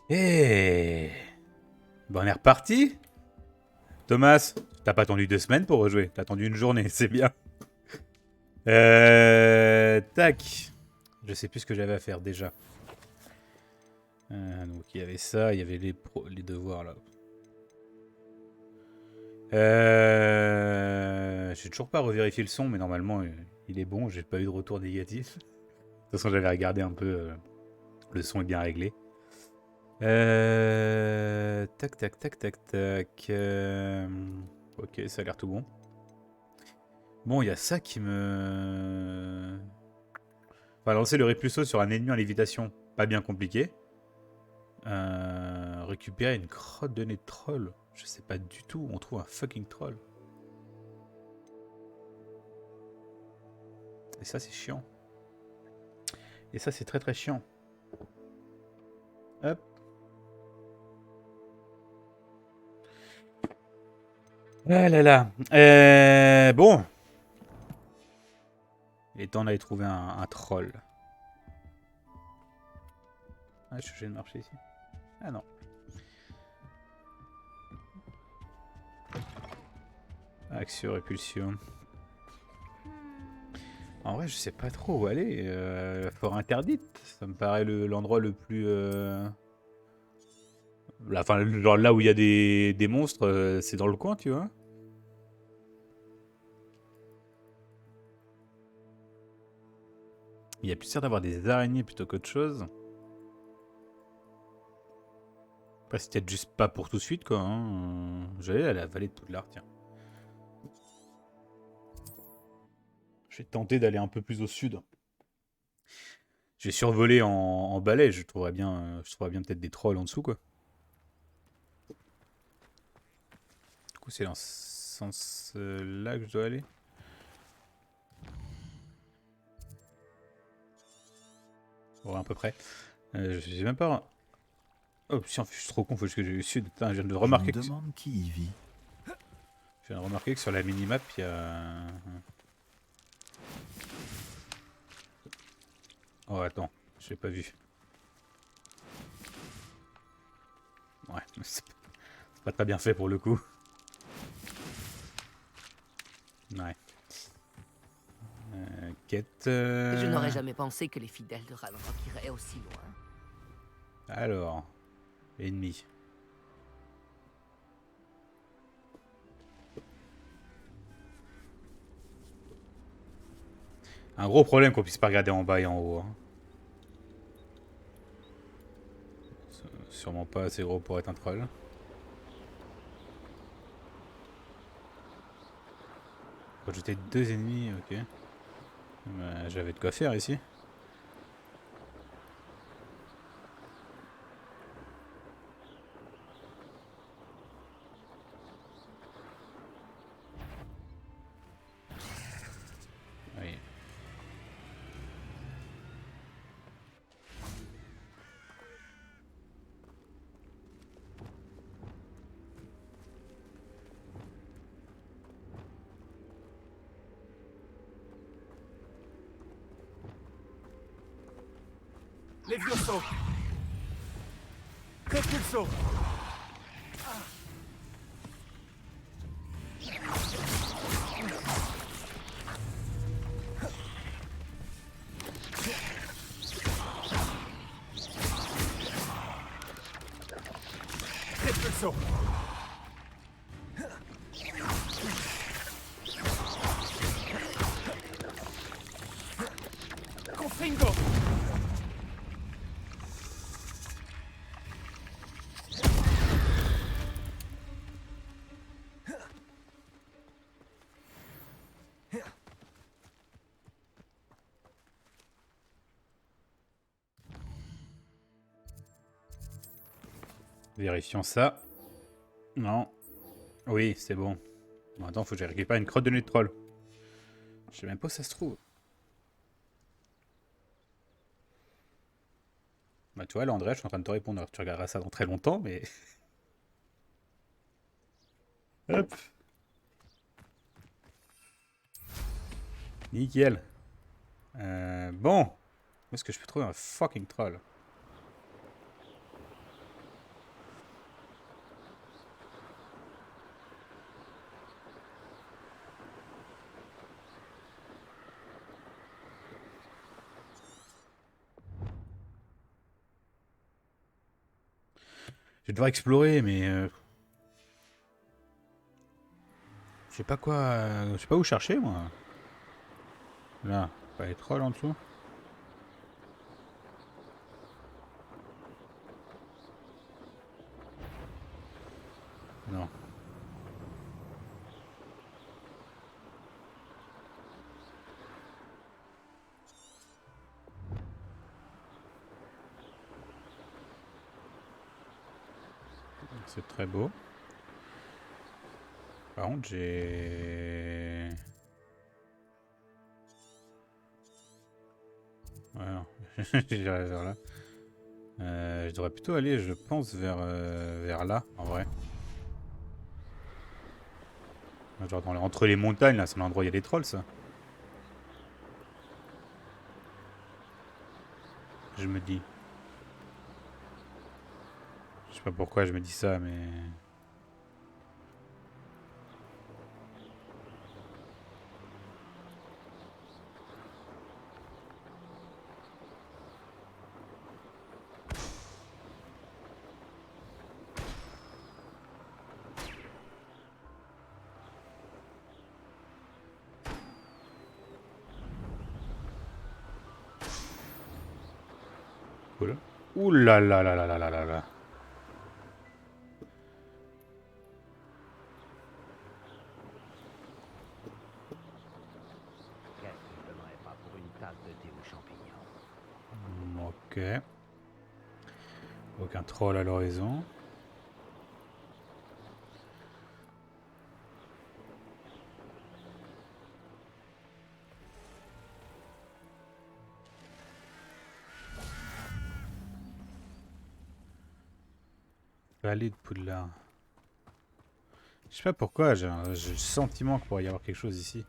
Et ben on est reparti. Thomas, t'as pas attendu 2 semaines pour rejouer, t'as attendu une journée, c'est bien. Tac. Je sais plus ce que j'avais à faire déjà. Donc il y avait ça, il y avait les devoirs là. J'ai toujours pas revérifié le son, mais normalement il est bon, j'ai pas eu de retour négatif. De toute façon j'avais regardé un peu, le son est bien réglé. Tac tac tac tac tac. Ok, ça a l'air tout bon. Bon, il y a ça qui me... Enfin, lancer le répulsor sur un ennemi en lévitation, pas bien compliqué. Récupérer une crotte de nez de troll. Je sais pas du tout où on trouve un fucking troll. Et ça, c'est chiant. Et ça, c'est très très chiant. Hop. Ah là là. Bon. Il est temps d'aller trouver un troll. Ah, je suis obligé de marcher ici. Ah non. Action, répulsion. En vrai, je sais pas trop où aller. Forêt interdite, ça me paraît l'endroit le plus... Enfin, genre là où il y a des monstres, c'est dans le coin, tu vois. Il y a plus l'air d'avoir des araignées plutôt qu'autre chose. Après, c'est peut-être juste pas pour tout de suite, quoi. Hein. J'allais à la vallée de Poudlard, tiens. J'ai tenté d'aller un peu plus au sud. J'ai survolé en balai, je trouverais bien peut-être des trolls en dessous, quoi. Du coup, c'est dans ce sens-là que je dois aller. Ouais, à peu près. Je sais même pas... Oh, putain, je suis trop con, faut que j'aille au sud. Putain, je viens de Je me remarquer demande qui y vit. que sur la minimap, il y a... Oh, attends, je l'ai pas vu. Ouais, c'est pas très bien fait pour le coup. Ouais. Quête... Je n'aurais jamais pensé que les fidèles de Ranrock iraient aussi loin. Alors... Ennemi. Un gros problème qu'on puisse pas regarder en bas et en haut. Hein. Sûrement pas assez gros pour être un troll. Faut jeter 2 ennemis, ok. J'avais de quoi faire ici. Oui. Les vieux sauts. Répulsor. Répulsor. Confringo. Vérifions ça. Non. Oui, c'est bon. Bon, attends, faut que je récupère une crotte de nez de troll. Je sais même pas où ça se trouve. Bah tu vois, là, André, je suis en train de te répondre. Alors, tu regarderas ça dans très longtemps, mais... Hop. Nickel. Bon. Où est-ce que je peux trouver un fucking troll? Je vais devoir explorer, mais je sais pas quoi. Je sais pas où chercher, moi. Là, pas les trolls en dessous. Non. C'est très beau. Par contre, j'ai... Ouais, non. J'irai vers là. Je devrais plutôt aller, je pense, vers là, en vrai. Genre entre les montagnes, là, c'est l'endroit où il y a des trolls, ça. Je me dis. Je sais pas pourquoi je me dis ça, mais... Cool. Ouh là là là là là là là là. Qu'est-ce que je donnerais pas pour une tasse de thé aux champignons? Ok. Aucun troll à l'horizon. Vallée de Poudlard. Je sais pas pourquoi, j'ai le sentiment qu'il pourrait y avoir quelque chose ici.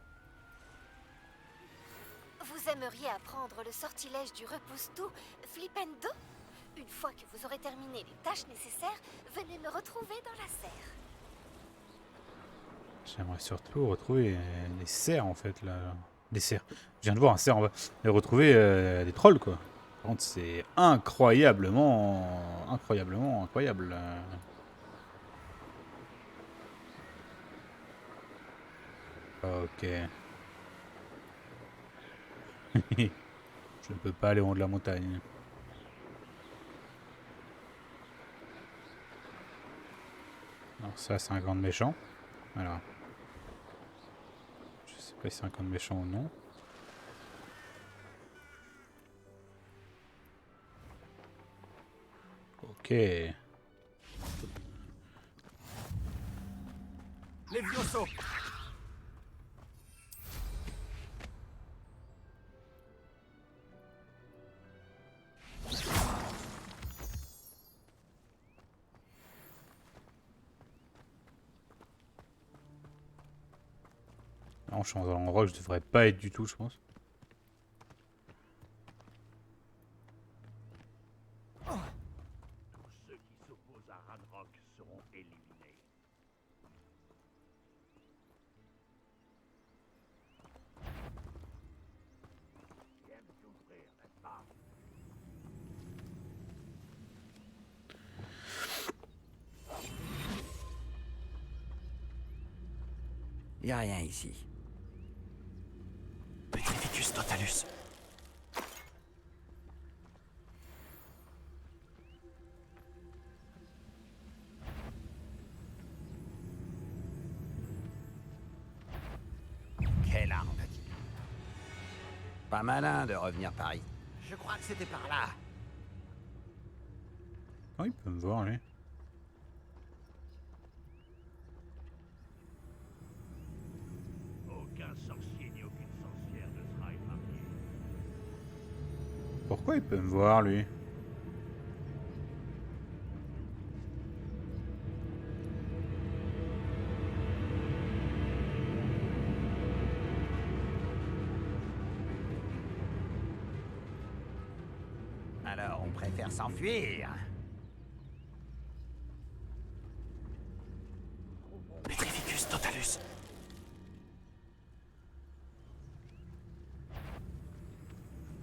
Vous aimeriez apprendre le sortilège du repousse-tout, Flipendo? Une fois que vous aurez terminé les tâches nécessaires, venez me retrouver dans la serre. J'aimerais surtout retrouver des cerfs, en fait, là. Des cerfs. Je viens de voir un cerf en bas. Et retrouver des trolls, quoi. Par contre, c'est incroyablement... Incroyablement incroyable. Ok. Je ne peux pas aller en haut de la montagne. Alors ça, c'est un grand méchant. Alors, je sais pas si c'est un grand méchant ou non. Ok. Levioso! Non, je suis dans un endroit où je devrais pas être du tout, je pense. Tous ceux qui s'opposent à Ranrock seront éliminés. Tu aimes souffrir, n'est-ce pas? Y a rien ici. Petrificus totalus. Quelle arme? Pas malin de revenir par ici. Je crois que c'était par là. Oh, il peut me voir, lui. Aucun sorcier ni aucune sorcière ne sera épargné. Pourquoi il peut me voir, lui? Alors, on préfère s'enfuir. Petrificus totalus.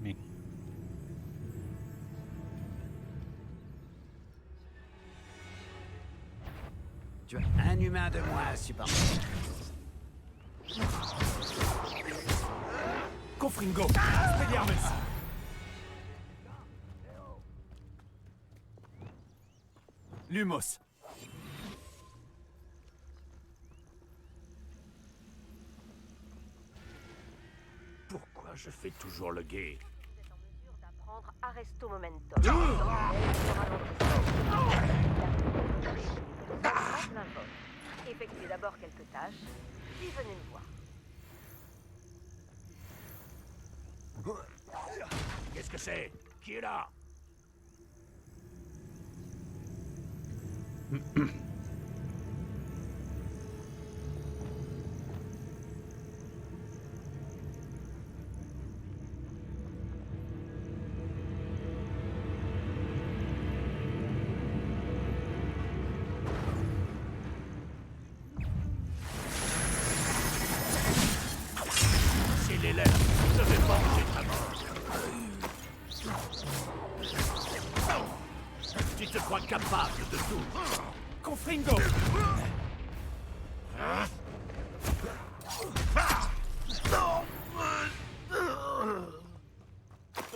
Mais... Tu as un humain de moins à supporter. Confringo, Expelliarmus. Lumos. Pourquoi je fais toujours le guet? Vous êtes en mesure d'apprendre Arresto Momentum. Effectuez d'abord quelques tâches, puis venez me voir. Qu'est-ce que c'est? Qui est là? C'est les lèvres. Je vais manger ta mort. Tu te crois capable de tout? Confringo!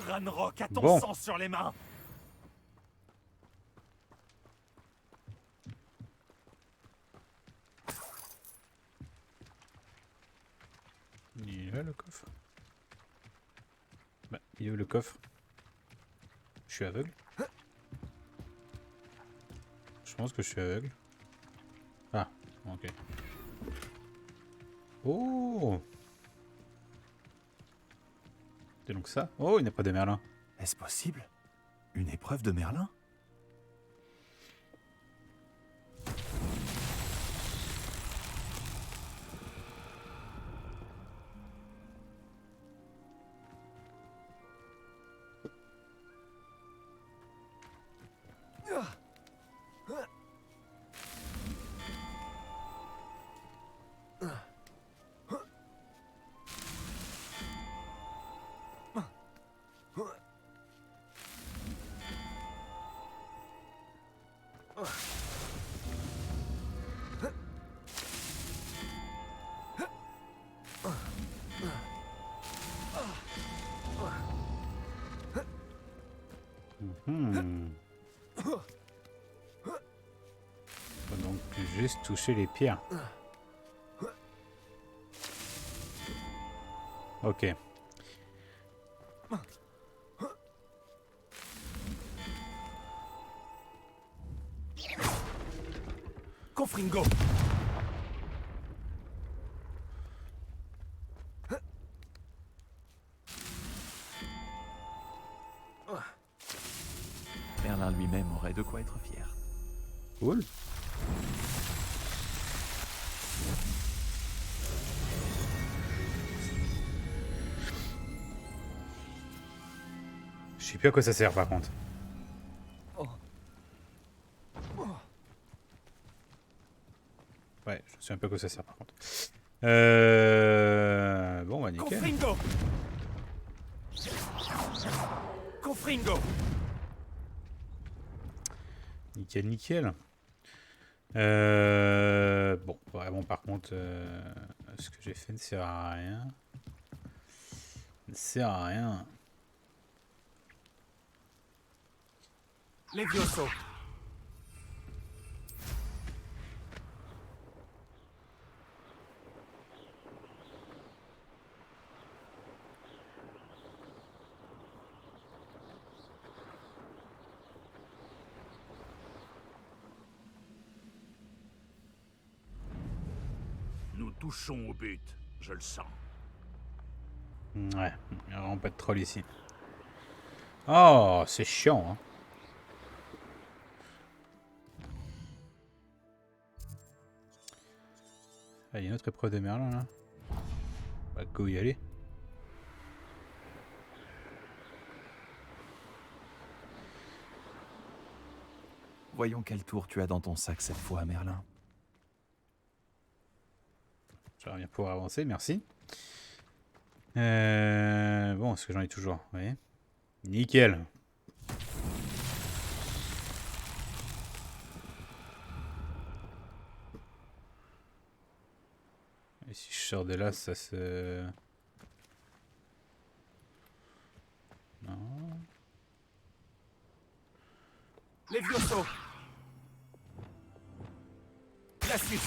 Ranrock a ton Bon. sang sur les mains! Il est là le coffre. Bah, il est où le coffre? Je suis aveugle. Je pense que je suis aveugle. Ah, ok. Oh! C'est donc ça? Oh, il n'y a pas de Merlin. Est-ce possible? Une épreuve de Merlin? Faut donc juste toucher les pierres. Ok. Confringo! Merlin lui-même aurait de quoi être fier. Cool. Je sais plus à quoi ça sert par contre. Ouais, je sais un peu à quoi ça sert par contre. Bon, bah nickel. Confringo! Confringo! Nickel, nickel. Bon, vraiment par contre, ce que j'ai fait ne sert à rien. Ne sert à rien. Levioso! Nous touchons au but, je le sens. Ouais, il n'y a vraiment pas de troll ici. Oh, c'est chiant, hein. Ah, il y a une autre épreuve de Merlin là. Bah, go y aller. Voyons quel tour tu as dans ton sac cette fois, Merlin. J'aimerais bien pouvoir avancer, merci. Bon, est-ce que j'en ai toujours? Oui. Nickel. Et si je sors de là, ça se... Non. Levioso. Glacius.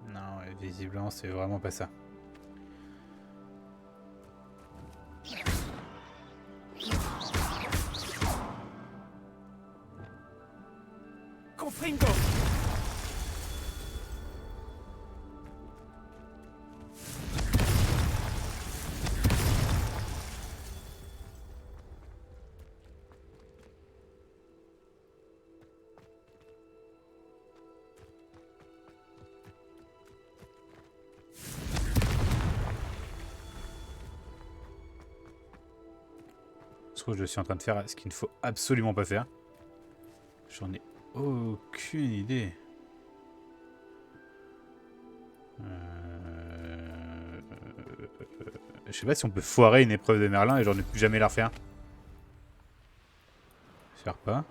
Non, visiblement, c'est vraiment pas ça. Confringo. Ce que je suis en train de faire, ce qu'il ne faut absolument pas faire. J'en ai aucune idée. Je sais pas si on peut foirer une épreuve de Merlin et j'en ai plus jamais la refaire. J'espère pas.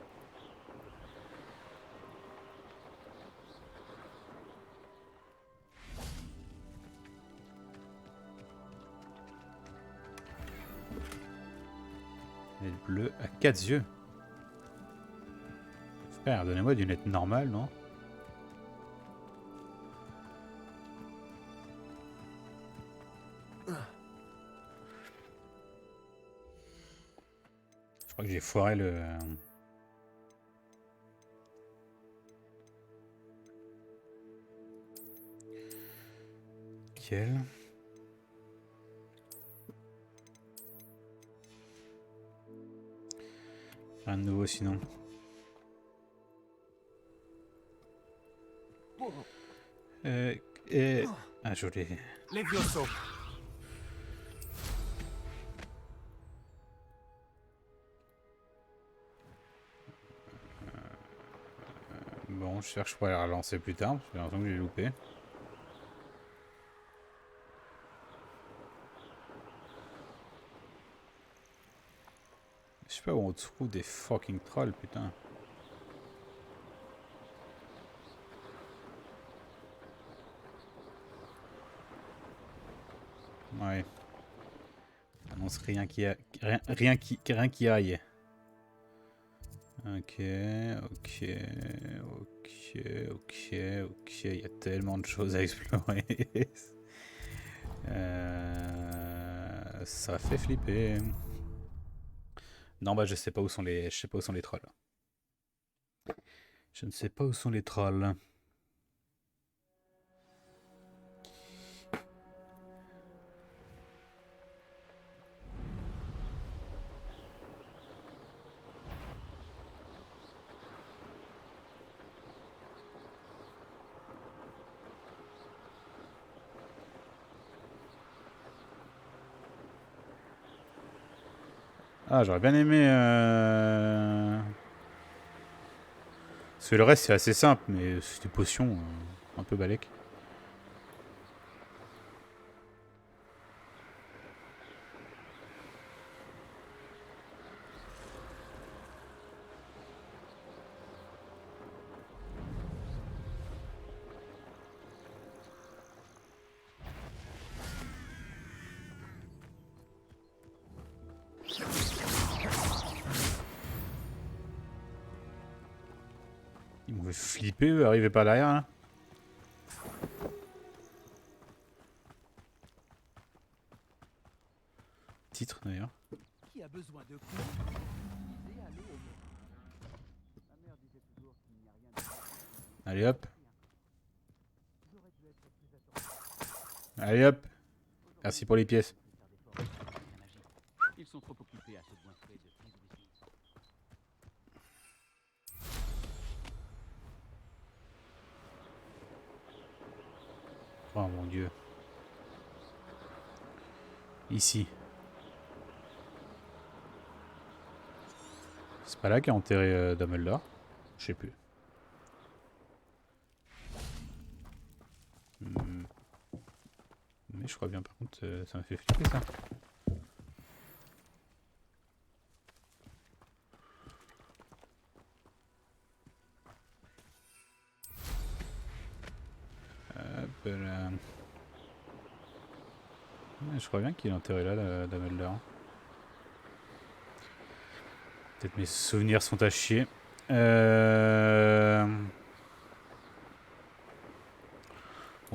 Lunette bleue à 4 yeux. Frère, donnez-moi des lunettes normales, non? Je crois que j'ai foiré le... Quel? Rien de nouveau sinon. Ah, je l'ai... Levioso. Bon, j'espère que je pourrai la relancer plus tard, parce que j'ai l'impression que j'ai loupé. Je sais pas où on trouve des fucking trolls, putain. Ouais. Annonce rien qui a... rien qui aille. Ok. Il y a tellement de choses à explorer. Ça fait flipper. Non, bah je sais pas où sont les... Je sais pas où sont les trolls. Je ne sais pas où sont les trolls. Ah, j'aurais bien aimé... Parce que le reste, c'est assez simple, mais c'est des potions un peu balèques. Ils m'ont fait flipper, eux, arrivez pas derrière, là. Titre, d'ailleurs. Qui a besoin de quoi? Allez, hop. Allez, hop. Merci pour les pièces. Ils sont trop occupés à se goinfrer de bisoubisous. Oh, mon Dieu. Ici. C'est pas là qu'a enterré Dumbledore? Je sais plus. Mais je crois bien, par contre, ça m'a fait flipper ça. Hop là. Ouais, je crois bien qu'il est enterré là, Dumbledore. Peut-être mes souvenirs sont à chier. Bon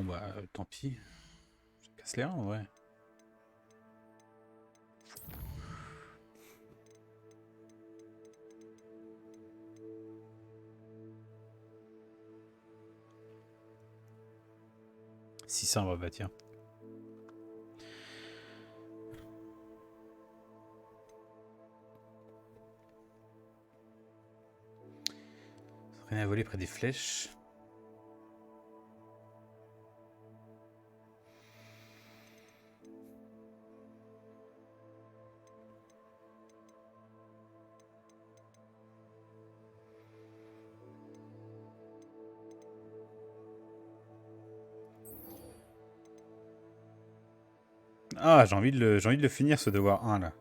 bah tant pis. Je casse les reins en vrai. Si ça on va bâtir. Rien à voler près des flèches. Ah, j'ai envie de le finir ce devoir 1 là.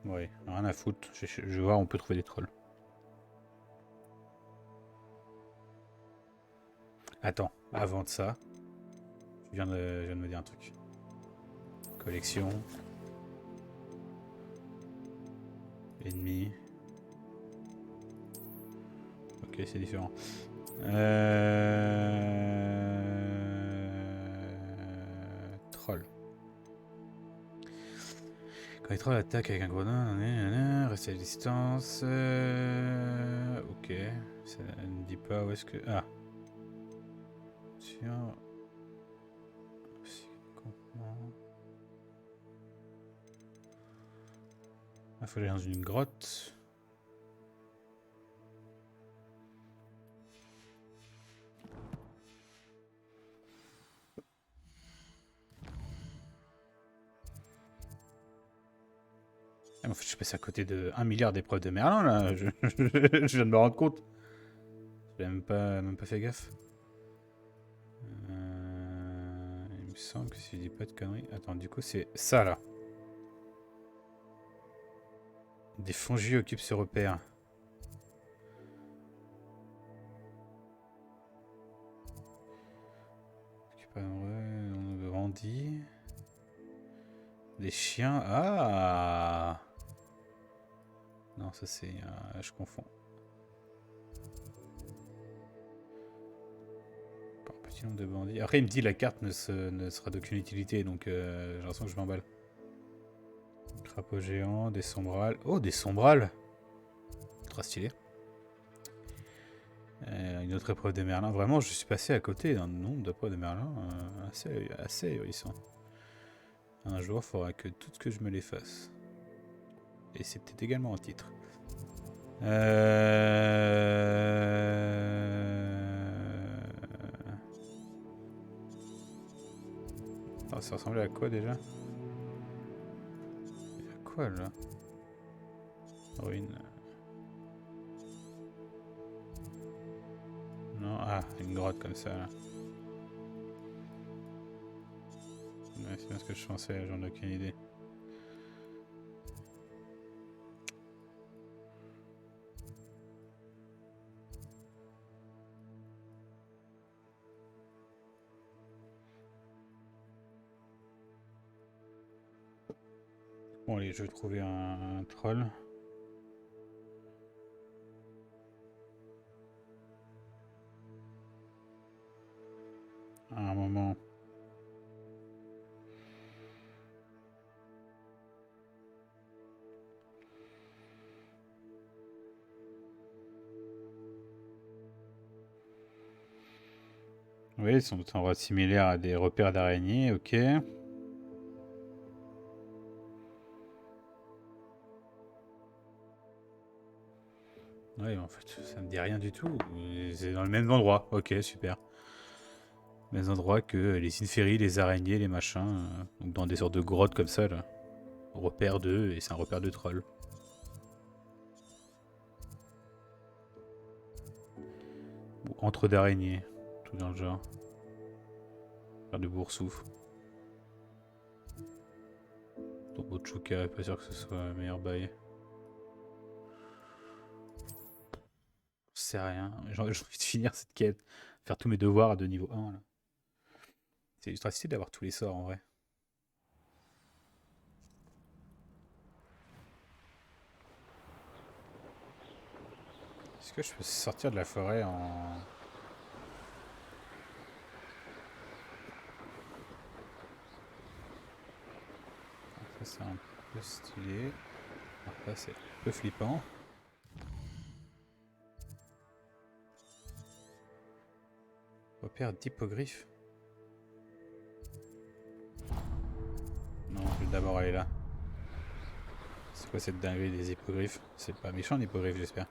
Ouais, rien à foutre. Je vais voir, on peut trouver des trolls. Attends, avant de ça, je viens de me dire un truc. Collection. Ennemi. Ok, c'est différent. Troll. Quand les trolls attaquent avec un grenade, restez à distance. Ok. Ça ne dit pas où est-ce que. Ah. Sur. Il faut aller dans une grotte. En fait, je suis passé à côté de 1 milliard d'épreuves de Merlin là. Je viens de me rendre compte. J'ai même pas fait gaffe. Il me semble que si je dis pas de conneries. Attends, du coup, c'est ça là. Des fongies occupent ce repère. On grandit. Des chiens. Ah! Non, ça c'est. Je confonds. Par petit nombre de bandits. Après, il me dit la carte ne sera d'aucune utilité, donc j'ai l'impression que je m'emballe. Crapaud géant, des sombrales. Oh, des sombrales! Très stylé. Une autre épreuve de Merlin. Vraiment, je suis passé à côté d'un nombre d'épreuves de Merlin assez ahurissant. Un jour, il faudra que tout ce que je me les fasse. Et c'est peut-être également un titre. Oh, ça ressemblait à quoi déjà? Il y a quoi là? Ruine. Non, ah, une grotte comme ça là. Ouais, c'est bien ce que je pensais, j'en ai aucune idée. Bon allez, je vais trouver un troll. À un moment. Oui, ils sont en voie similaire à des repères d'araignées, ok. Oui, en fait, ça me dit rien du tout. C'est dans le même endroit. Ok, super. Mêmes endroits que les inféries, les araignées, les machins. Donc dans des sortes de grottes comme ça, là. Repère d'eux, et c'est un repère de trolls. Ou entre d'araignées, tout dans le genre. Repère de boursoufle. Tombeau de Chouka, pas sûr que ce soit le meilleur bail. Je sais rien, j'ai envie de finir cette quête. Faire tous mes devoirs de niveau 1 là. C'est ultra stylé d'avoir tous les sorts en vrai. Est-ce que je peux sortir de la forêt en... Ça c'est un peu stylé. Ça c'est un peu flippant. Repère d'hippogriffe. Non, je vais d'abord aller là. C'est quoi cette dinguerie des hippogriffes? C'est pas méchant l'hippogriffe, j'espère.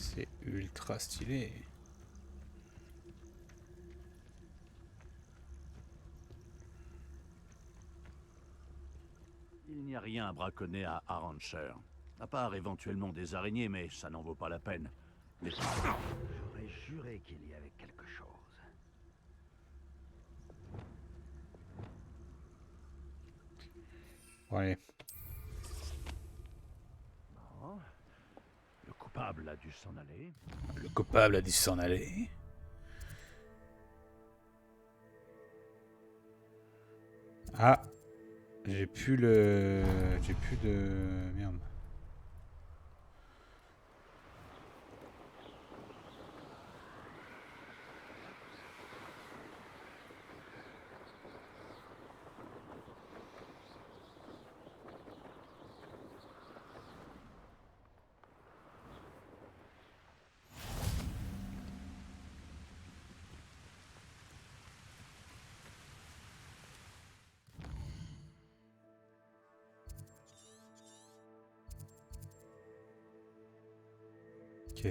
C'est ultra stylé. Il n'y a rien à braconner à Arrancher. À part éventuellement des araignées, mais ça n'en vaut pas la peine. Les... J'aurais juré qu'il y avait quelque chose. Bon, allez. Bon. Le coupable a dû s'en aller. Le coupable a dû s'en aller. Ah, j'ai plus le... J'ai plus de... Merde. Ok.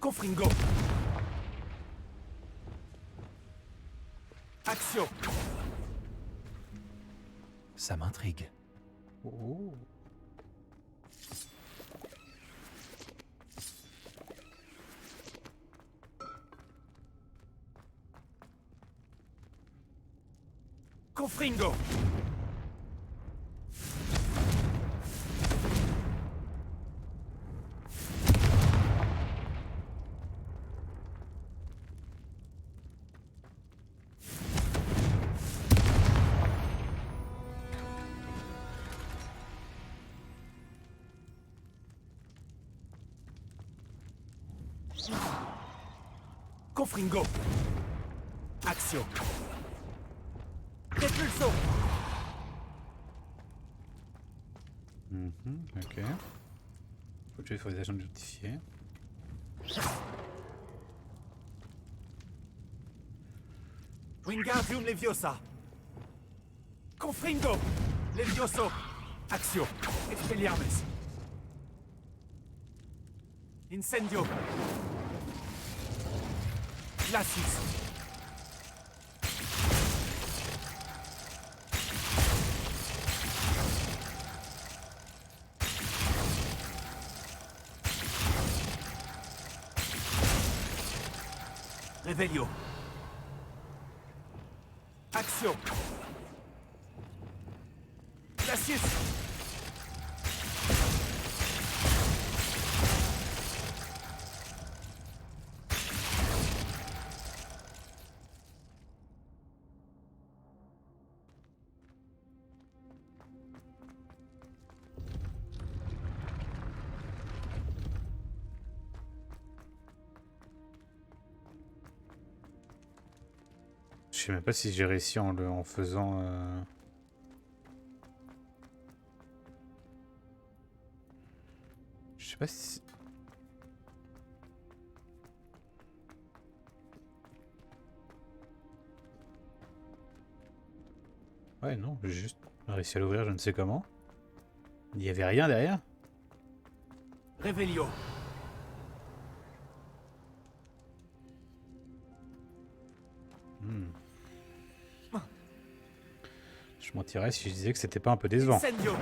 Confringo. Action. Ça m'intrigue. Oh. Confringo. Confringo. Action. Répulso. Ok. Faut tuer sur les agents notifiés. Wingardium Leviosa. Confringo. Levioso. Action. Expelliarmus. Incendio. Glacis. Revelio. Action. Glacius. Je sais même pas si j'ai réussi en faisant... Je sais pas si... Ouais, non, j'ai juste réussi à l'ouvrir, je ne sais comment. Il n'y avait rien derrière. Revelio. Je mentirais si je disais que c'était pas un peu décevant. Incendio.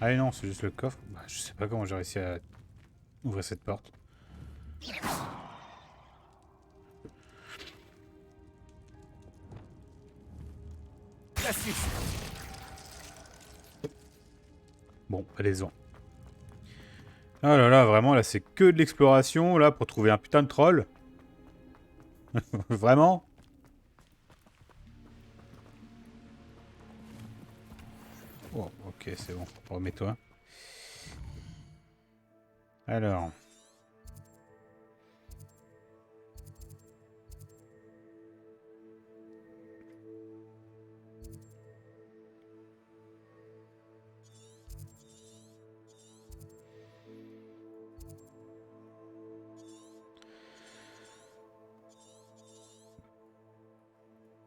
Ah non, c'est juste le coffre. Bah, je sais pas comment j'ai réussi à ouvrir cette porte. Glacius. Bon, allez-y. Oh là là, vraiment, là, c'est que de l'exploration, là, pour trouver un putain de troll. Vraiment? Oh, ok, c'est bon. Remets-toi. Alors...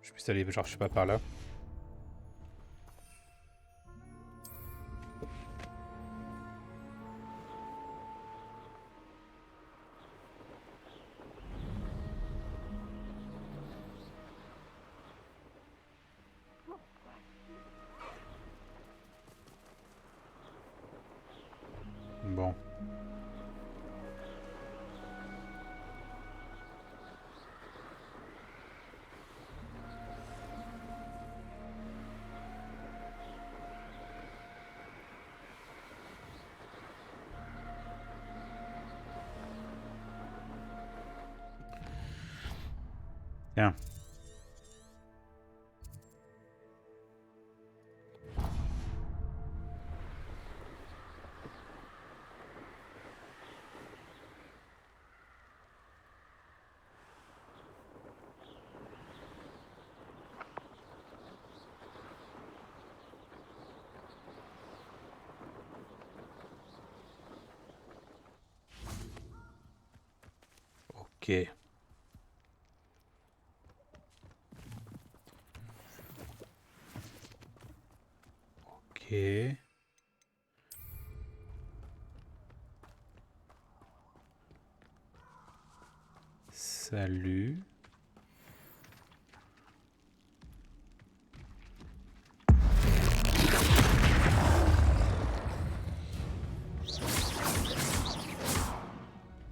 Je puisse aller, genre, je sais pas, par là. Bon. Tiens. Ok. Ok. Salut.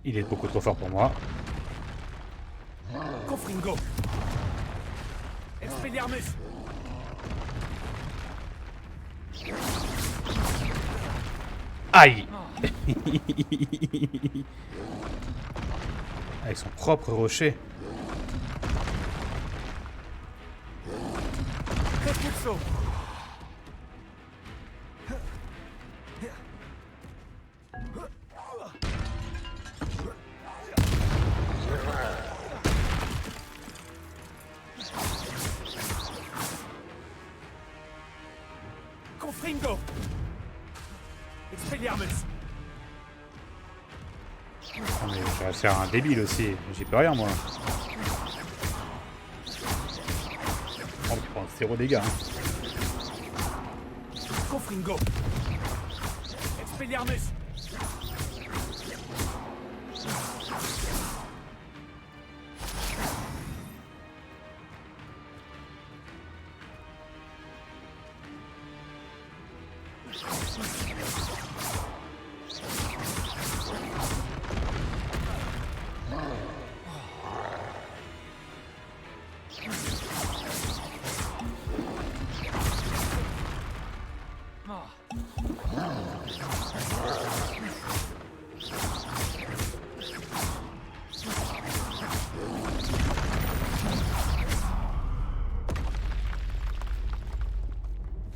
Il est beaucoup trop fort pour moi. Confringo. Expelliarmus. Aïe. Avec son propre rocher. Repulso. Confringo. Expelliarmus. Oh, mais je vais faire un débile aussi. J'y peux rien, moi. Oh, tu prends 0 dégâts. Hein. Confringo. Expelliarmus.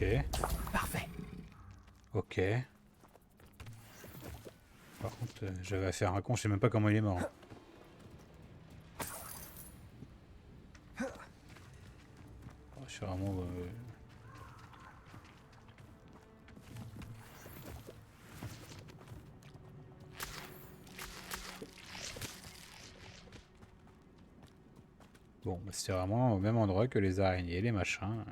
Ok. Parfait. Ok. Par contre, j'avais affaire à un con, je sais même pas comment il est mort. Oh, je suis vraiment... Bon, bah, c'était vraiment au même endroit que les araignées, les machins.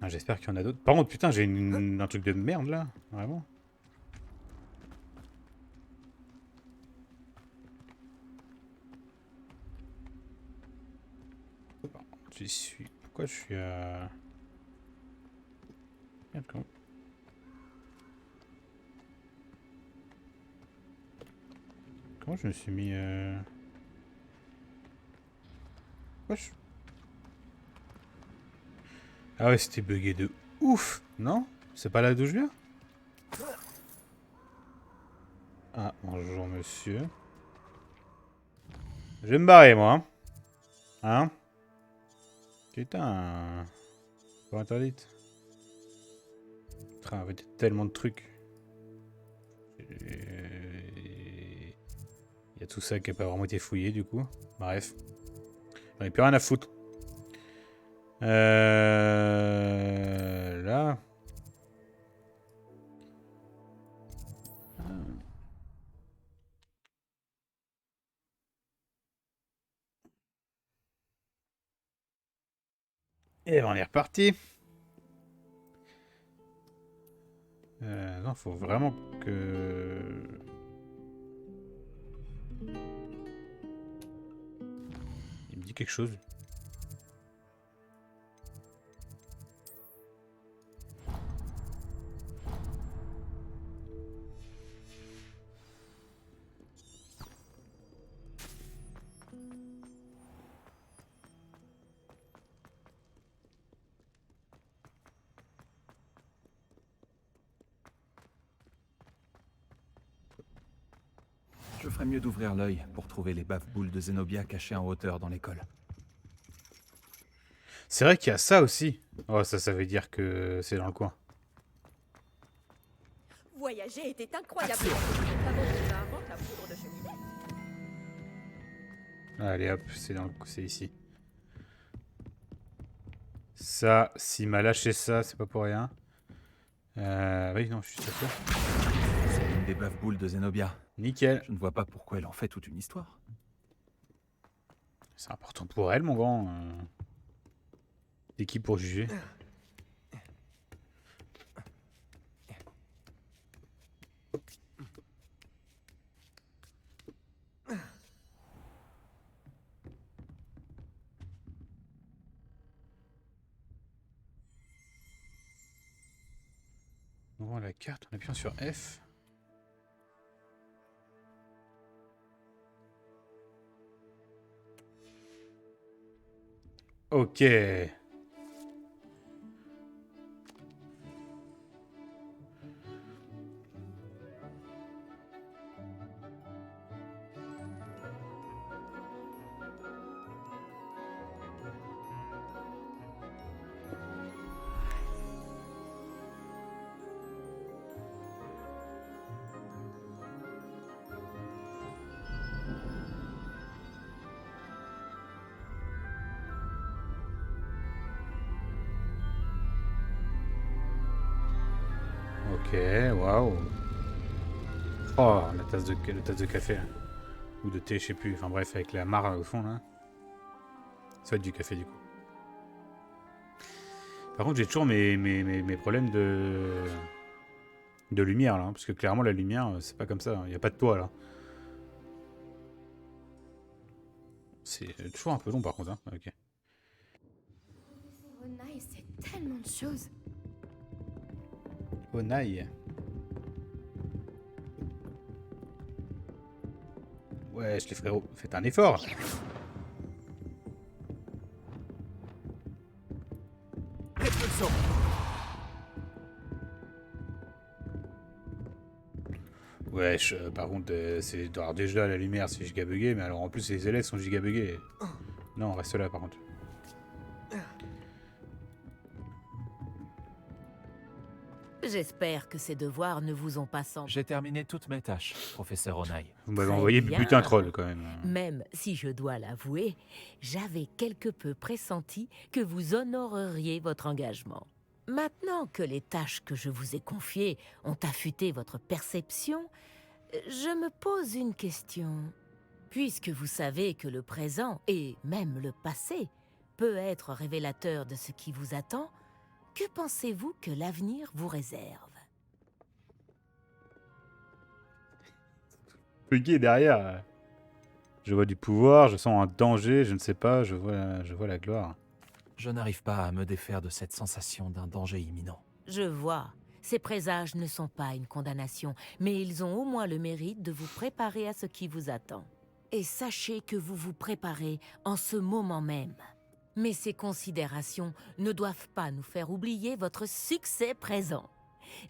Ah, j'espère qu'il y en a d'autres. Par contre, putain, j'ai un truc de merde là, vraiment. J'y suis. Pourquoi je suis à. Merde, comment je me suis mis. Wesh. Ah ouais, c'était bugué de ouf, non? C'est pas là d'où je viens? Ah, bonjour monsieur. Je vais me barrer moi. Hein? Putain. Pas interdite. Putain, en fait, il y a tellement de trucs. Il y a tout ça qui n'a pas vraiment été fouillé du coup. Bref. J'en ai plus rien à foutre. Là. Et on est reparti. Non, faut vraiment que... Il me dit quelque chose. Je ferais mieux d'ouvrir l'œil pour trouver les bave-boules de Zenobia cachées en hauteur dans l'école. C'est vrai qu'il y a ça aussi. Oh, ça veut dire que c'est dans le coin. Voyager était incroyable. Avant qu'on invente la poudre de cheminée. Allez hop, c'est ici. Ça, s'il m'a lâché ça, c'est pas pour rien. Oui, non, je suis sûr. C'est une des bave-boules de Zenobia. Nickel. Je ne vois pas pourquoi elle en fait toute une histoire. C'est important pour elle, mon grand. T'es qui pour juger? Bon, la carte, on appuie sur F. Ok. Ok, waouh. Oh, la tasse de café. Là. Ou de thé, je sais plus. Enfin bref, avec la mare au fond là. Ça va être du café du coup. Par contre, j'ai toujours mes problèmes de lumière là. Parce que clairement, la lumière, c'est pas comme ça. Il n'y a pas de toit là. C'est toujours un peu long par contre. Hein. Ok. C'est tellement de choses. Onaï. Ouais, les frérots, faites un effort. Wesh, par contre, c'est alors déjà la lumière c'est giga bugué, mais alors en plus les élèves sont giga buggés. Non, reste là par contre. J'espère que ces devoirs ne vous ont pas semblé. J'ai terminé toutes mes tâches, professeur Onaï. Vous m'avez Très envoyé bien. buter un troll quand même. Même si je dois l'avouer, j'avais quelque peu pressenti que vous honoreriez votre engagement. Maintenant que les tâches que je vous ai confiées ont affûté votre perception, je me pose une question. Puisque vous savez que le présent, et même le passé, peut être révélateur de ce qui vous attend, que pensez-vous que l'avenir vous réserve? Bugué derrière. Je vois du pouvoir, je sens un danger, je ne sais pas, je vois la gloire. Je n'arrive pas à me défaire de cette sensation d'un danger imminent. Je vois. Ces présages ne sont pas une condamnation, mais ils ont au moins le mérite de vous préparer à ce qui vous attend. Et sachez que vous vous préparez en ce moment même. Mais ces considérations ne doivent pas nous faire oublier votre succès présent.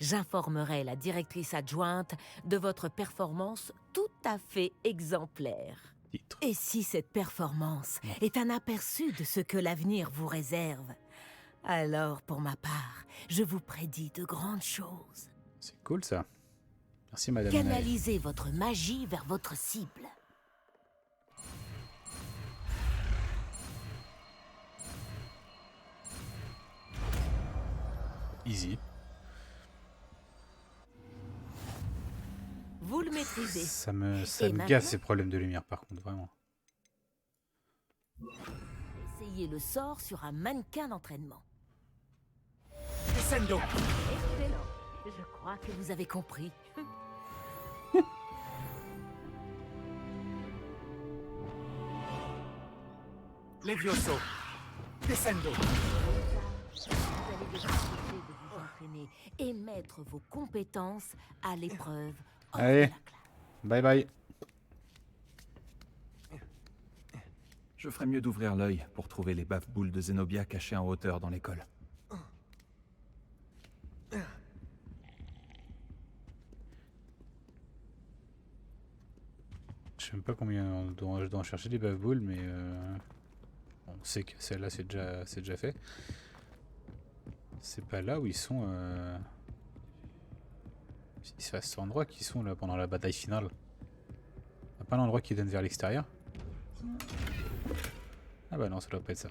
J'informerai la directrice adjointe de votre performance tout à fait exemplaire. Titre. Et si cette performance est un aperçu de ce que l'avenir vous réserve, alors pour ma part, je vous prédis de grandes choses. C'est cool ça. Merci madame. Onaï. Canalisez votre magie vers votre cible. Easy. Vous le maîtrisez. Ça me Et gaffe maintenant ces problèmes de lumière par contre, vraiment. Essayez le sort sur un mannequin d'entraînement. Descendo. Excellent. Je crois que vous avez compris. Levioso. Descendo. Vous allez devoir cesser de vous entraîner et mettre vos compétences à l'épreuve. hors de Allez. la classe. Bye bye. Je ferais mieux d'ouvrir l'œil pour trouver les baffe-boules de Zenobia cachées en hauteur dans l'école. Je sais même pas combien je dois en chercher des baffe-boules, mais on sait que celle-là c'est déjà fait. C'est pas là où ils sont. C'est à cet endroit qu'ils sont là pendant la bataille finale. Y a pas l'endroit qui donne vers l'extérieur? Ah bah non, ça doit pas être ça.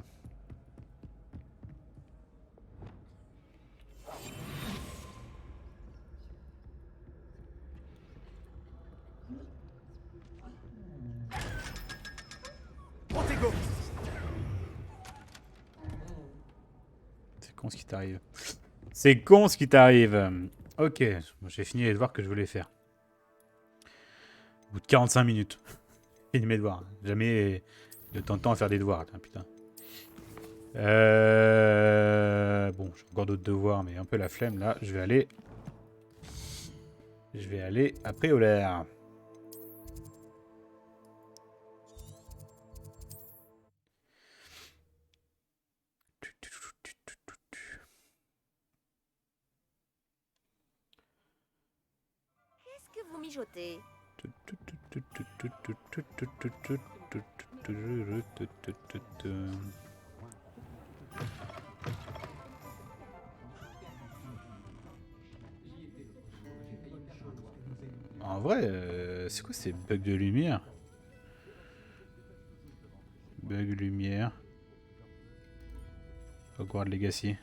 Protego. C'est con ce qui t'arrive. C'est con ce qui t'arrive. Ok, j'ai fini les devoirs que je voulais faire. Au bout de 45 minutes. Fini mes devoirs. Jamais de temps en temps à faire des devoirs. Attends, putain. Bon, j'ai encore d'autres devoirs, mais un peu la flemme là. Je vais aller à Préolaire. Qu'est-ce que vous mijotez? En vrai, c'est quoi ces bugs de lumière? Bug lumière. Hogwarts Legacy.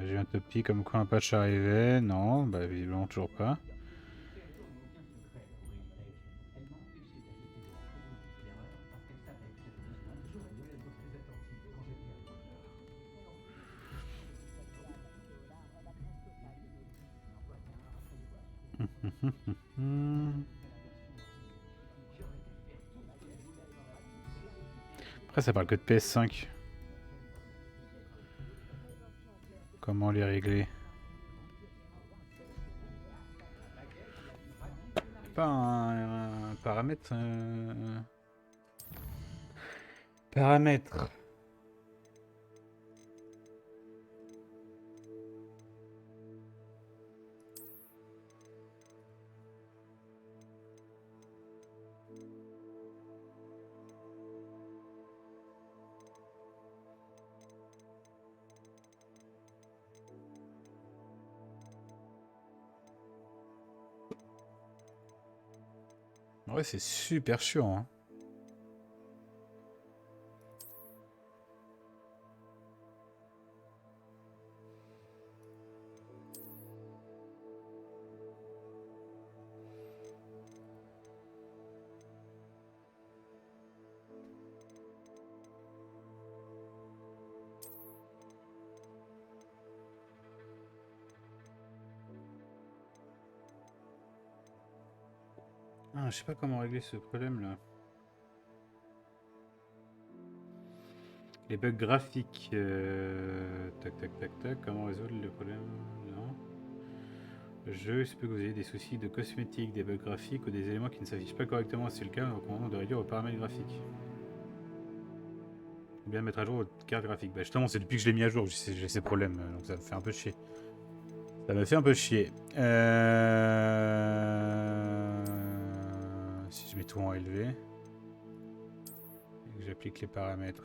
J'ai un topi comme quoi un patch arrivait. Non, bah visiblement toujours pas. Après, ça parle que de PS5. Comment les régler? Pas un paramètre. Paramètre. Ouais, c'est super chiant, hein. Ah, je sais pas comment régler ce problème là. Les bugs graphiques. Tac tac tac tac. Comment résoudre le problème? Non. Le jeu, il se peut que vous ayez des soucis de cosmétiques, des bugs graphiques ou des éléments qui ne s'affichent pas correctement. Si c'est le cas, on recommande de réduire vos paramètres graphiques. Ou bien mettre à jour votre carte graphique. Bah justement, c'est depuis que je l'ai mis à jour que j'ai ces problèmes, donc ça me fait un peu chier. Ça me fait un peu chier. Si je mets tout en élevé et que j'applique les paramètres.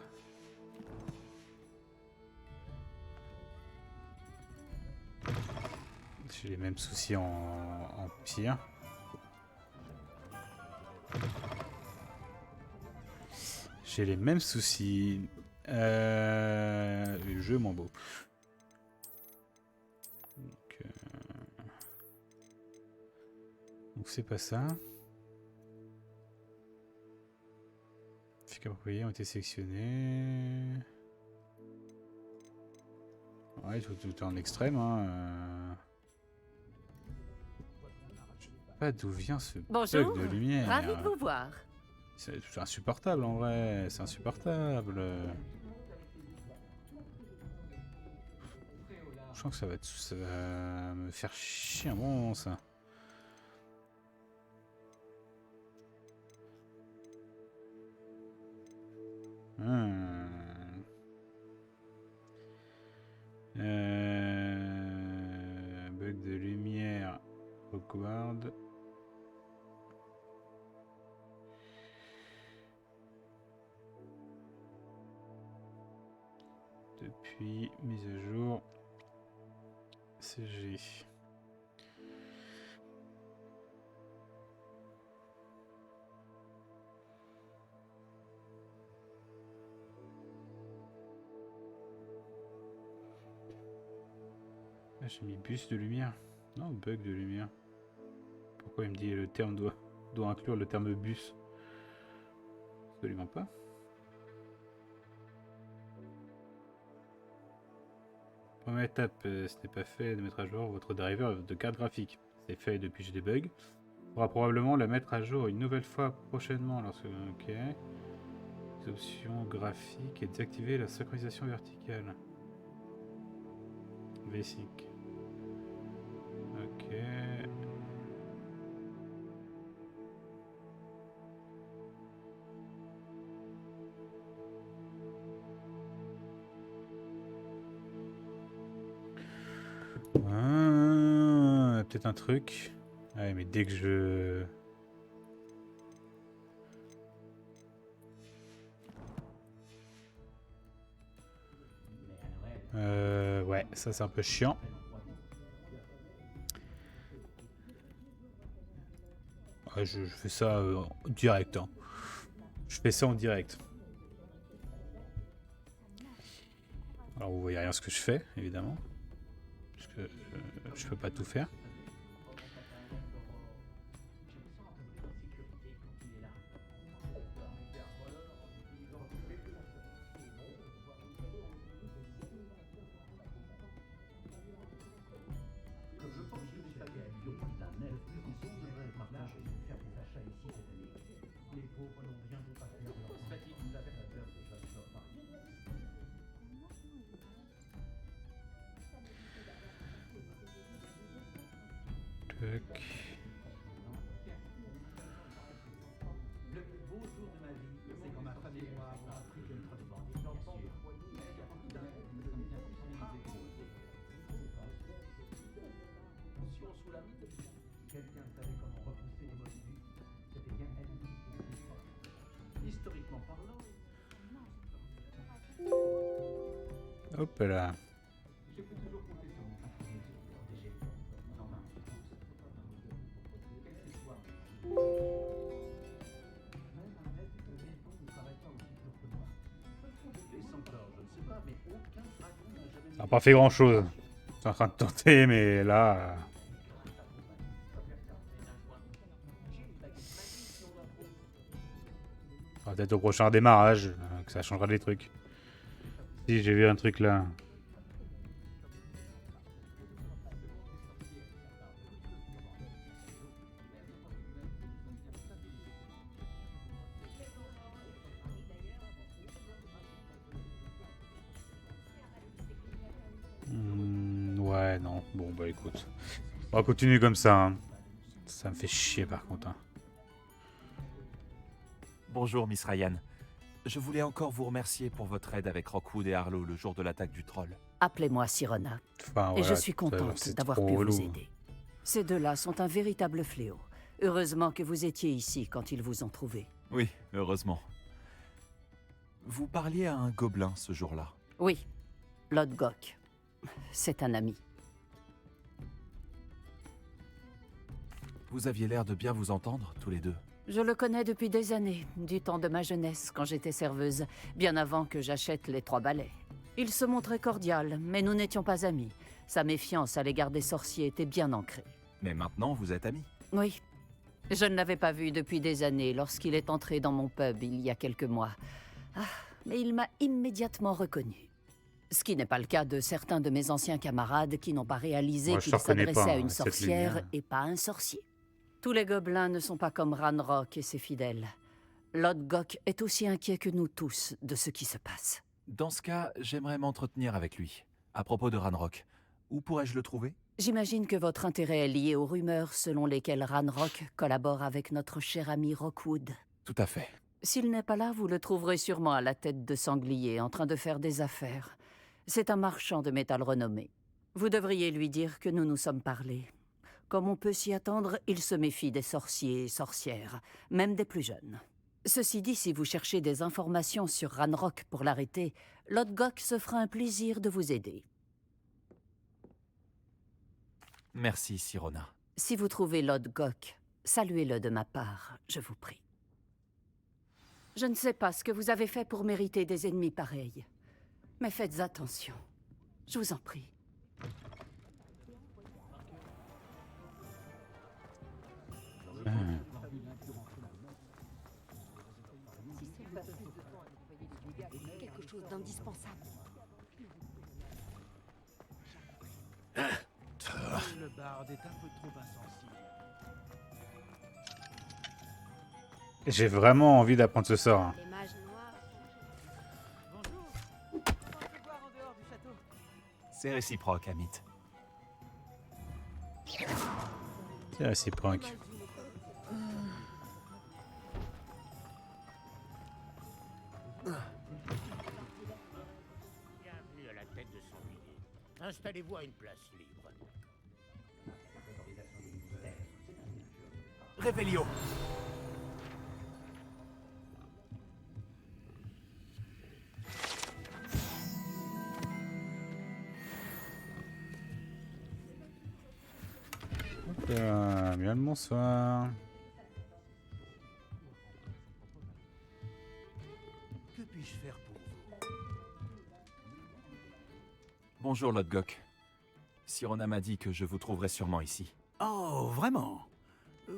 J'ai les mêmes soucis en pire. J'ai les mêmes soucis. Le jeu m'en beau. Donc c'est pas ça. Fiches appropriées ont été sélectionnées. Ouais, tout est en extrême. Hein. Je sais pas d'où vient ce Bonjour, bug de lumière. ravi de vous voir. C'est insupportable en vrai. C'est insupportable. Je sens que ça va me faire chier un bon moment ça. Bug de lumière, Hogwarts. Depuis mise à jour CG. Ah, j'ai mis bus de lumière. Non, bug de lumière. Pourquoi il me dit le terme doit inclure le terme bus? Absolument pas. Première étape, ce n'est pas fait de mettre à jour votre driver de carte graphique. C'est fait depuis que j'ai des bugs. On pourra probablement la mettre à jour une nouvelle fois prochainement lorsque... Ok. Les options graphiques et désactiver la synchronisation verticale. Basic. Ok. Peut-être un truc. Ouais, mais dès que je... Ouais, ça c'est un peu chiant. Ouais, je fais ça direct. Hein. Je fais ça en direct. Alors vous voyez rien ce que je fais, évidemment. Parce que je peux pas tout faire. Tac. Hop là. Ça n'a pas fait grand chose. Je suis en train de tenter, mais là. Peut-être au prochain démarrage que ça changera des trucs. Si j'ai vu un truc là. Ouais, non. Bon, bah écoute. On va continuer comme ça. Hein. Ça me fait chier par contre. Hein. Bonjour, Miss Ryan. Je voulais encore vous remercier pour votre aide avec Rockwood et Harlow le jour de l'attaque du troll. Appelez-moi Sirona. Enfin, Et voilà, je suis contente c'est d'avoir trop pu relou. vous aider. Ces deux-là sont un véritable fléau. Heureusement que vous étiez ici quand ils vous ont trouvé. Oui, heureusement. Vous parliez à un gobelin ce jour-là. Oui, Lodgok. C'est un ami. Vous aviez l'air de bien vous entendre, tous les deux. Je le connais depuis des années, du temps de ma jeunesse, quand j'étais serveuse, bien avant que j'achète les 3 balais. Il se montrait cordial, mais nous n'étions pas amis. Sa méfiance à l'égard des sorciers était bien ancrée. Mais maintenant, vous êtes amis. Oui. Je ne l'avais pas vu depuis des années lorsqu'il est entré dans mon pub il y a quelques mois. Ah, mais il m'a immédiatement reconnu. Ce qui n'est pas le cas de certains de mes anciens camarades qui n'ont pas réalisé Moi, je qu'il te reconnais s'adressait pas, à une cette sorcière lumière. et pas à un sorcier. Tous les gobelins ne sont pas comme Ranrock et ses fidèles. Lodgok est aussi inquiet que nous tous de ce qui se passe. Dans ce cas, j'aimerais m'entretenir avec lui. À propos de Ranrock, où pourrais-je le trouver? J'imagine que votre intérêt est lié aux rumeurs selon lesquelles Ranrock collabore avec notre cher ami Rockwood. Tout à fait. S'il n'est pas là, vous le trouverez sûrement à la tête de sanglier, en train de faire des affaires. C'est un marchand de métal renommé. Vous devriez lui dire que nous nous sommes parlé. Comme on peut s'y attendre, il se méfie des sorciers et sorcières, même des plus jeunes. Ceci dit, si vous cherchez des informations sur Ranrock pour l'arrêter, Lodgok se fera un plaisir de vous aider. Merci, Sirona. Si vous trouvez Lodgok, saluez-le de ma part, je vous prie. Je ne sais pas ce que vous avez fait pour mériter des ennemis pareils, mais faites attention. Je vous en prie. Quelque chose d'indispensable. Le barde est un peu trop insensible. J'ai vraiment envie d'apprendre ce sort. Hein. Les mages noirs. Bonjour. On peut boire en dehors du château. C'est réciproque, Amit. C'est réciproque. Bienvenue à la tête de sanglier. Installez-vous à une place libre. Révélio. Hop là, bien le bonsoir. Que puis-je faire pour vous? Bonjour, Lodgok. Sirona m'a dit que je vous trouverai sûrement ici. Oh, vraiment?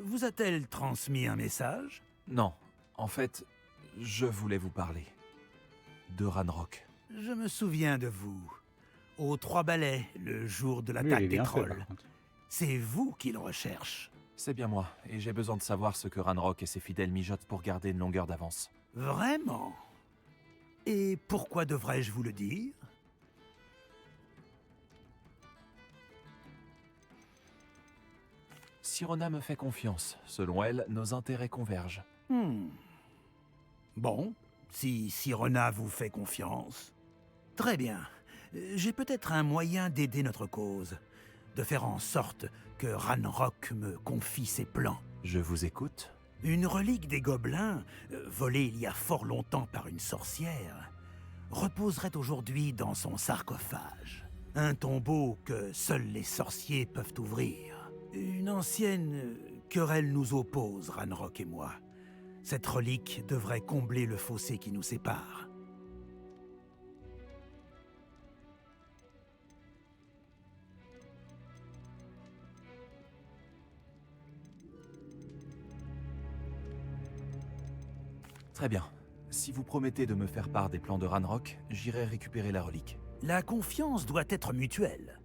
Vous a-t-elle transmis un message? Non, en fait, je voulais vous parler. De Ranrock. Je me souviens de vous. Aux 3 balais, le jour de Lui, il l'attaque est des bien fait, trolls. par contre. C'est vous qu'il recherche. C'est bien moi, et j'ai besoin de savoir ce que Ranrock et ses fidèles mijotent pour garder une longueur d'avance. Vraiment? Et pourquoi devrais-je vous le dire? Sirona me fait confiance. Selon elle, nos intérêts convergent. Bon, si Sirona vous fait confiance. Très bien. J'ai peut-être un moyen d'aider notre cause. De faire en sorte que Ranrock me confie ses plans. Je vous écoute. Une relique des gobelins, volée il y a fort longtemps par une sorcière, reposerait aujourd'hui dans son sarcophage. Un tombeau que seuls les sorciers peuvent ouvrir. Une ancienne querelle nous oppose, Ranrock et moi. Cette relique devrait combler le fossé qui nous sépare. Très bien. Si vous promettez de me faire part des plans de Ranrock, j'irai récupérer la relique. La confiance doit être mutuelle.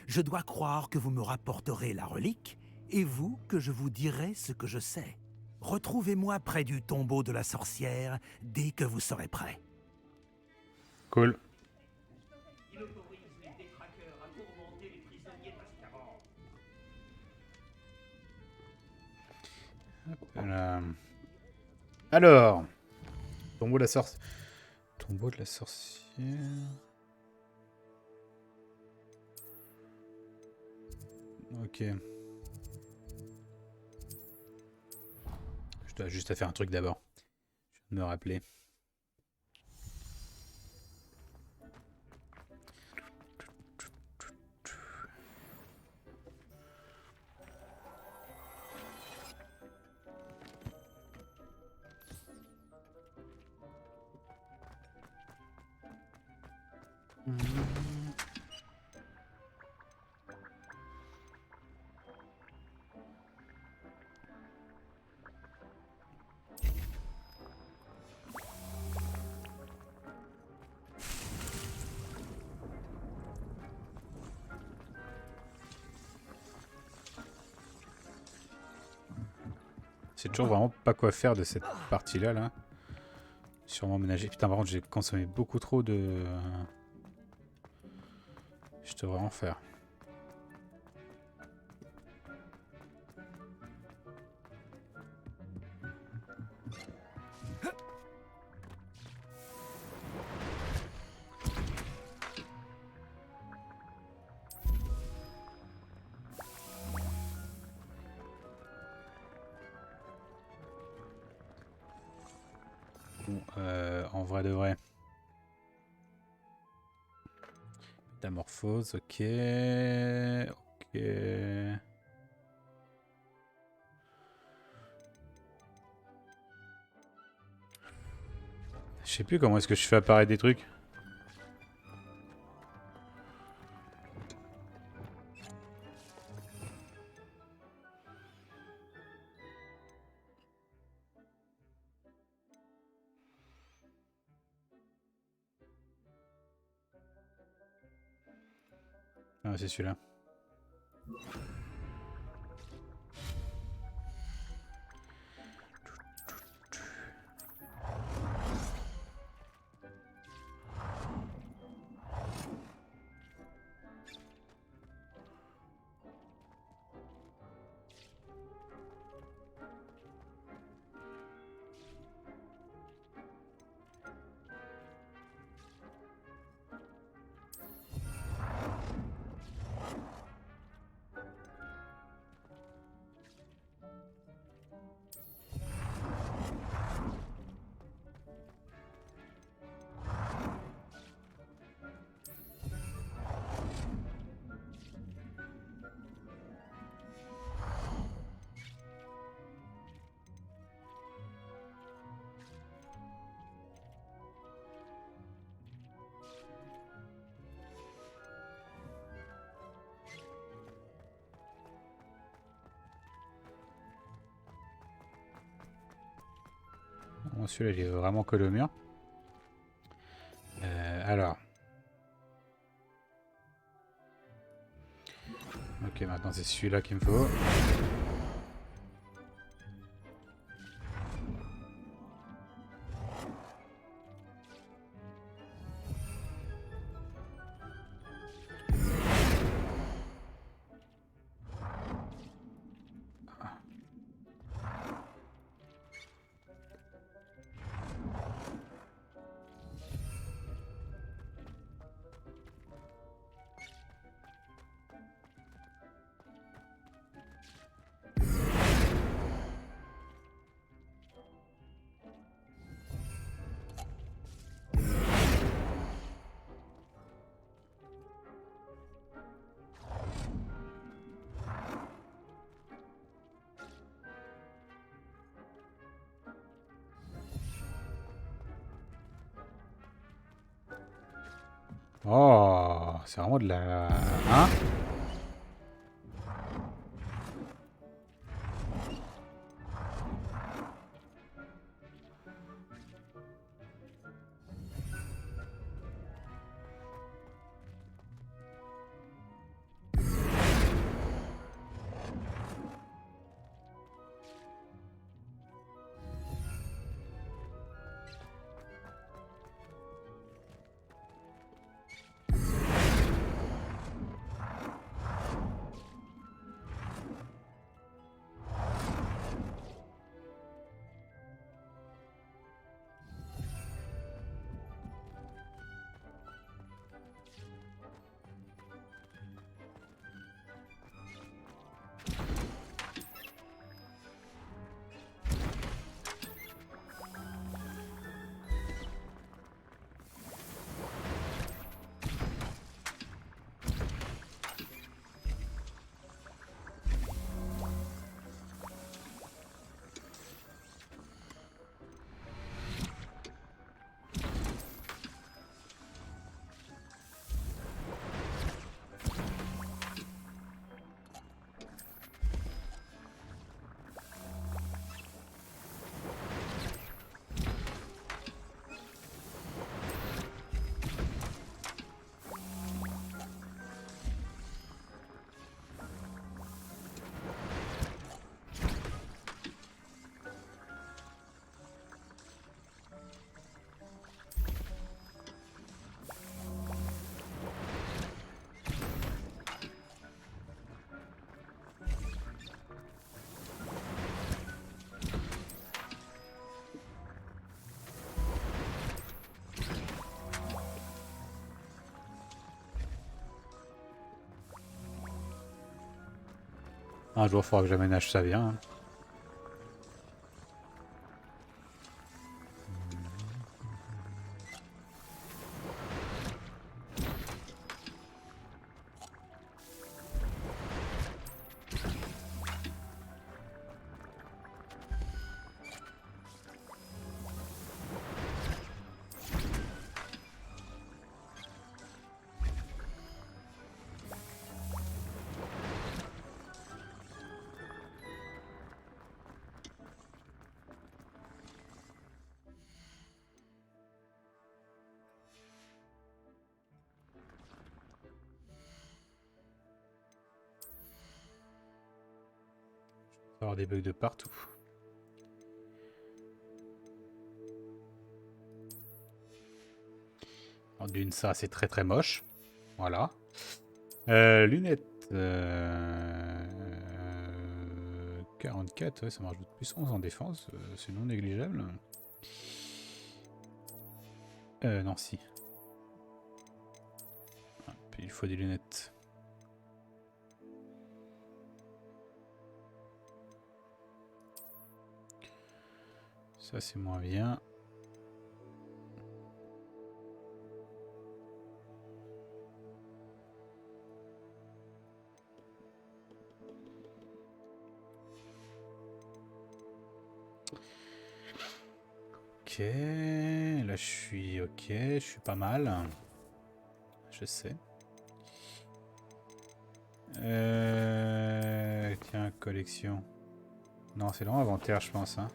Je dois croire que vous me rapporterez la relique, et vous que je vous dirai ce que je sais. Retrouvez-moi près du tombeau de la sorcière dès que vous serez prêt. Cool. Voilà. Alors, tombeau de la sorcière. Tombeau de la sorcière. Ok. Je dois juste faire un truc d'abord. Je viens de me rappeler. C'est toujours vraiment pas quoi faire de cette partie-là, là. Sûrement ménager. Putain, par contre, j'ai consommé beaucoup trop de... Je devrais en faire. Bon, en vrai de vrai. Métamorphose, ok. Ok. Je sais plus comment est-ce que je fais apparaître des trucs. Ah, c'est celui-là. Bon, celui-là, il est vraiment collé au mur. Alors. Ok, maintenant c'est celui-là qu'il me faut. Oh, c'est vraiment de la... Hein? Un jour, il faudra que j'aménage ça bien. Hein. Il va y avoir des bugs de partout. Alors, d'une, ça c'est très très moche. Voilà. Lunettes. 44, ouais, ça me rajoute plus 11 en défense. C'est non négligeable. Non, si. Ah, puis il faut des lunettes. Ça c'est moins bien. Ok, là je suis ok, je suis pas mal. Je sais. Tiens, collection. Non, c'est dans l'inventaire, je pense. Hein.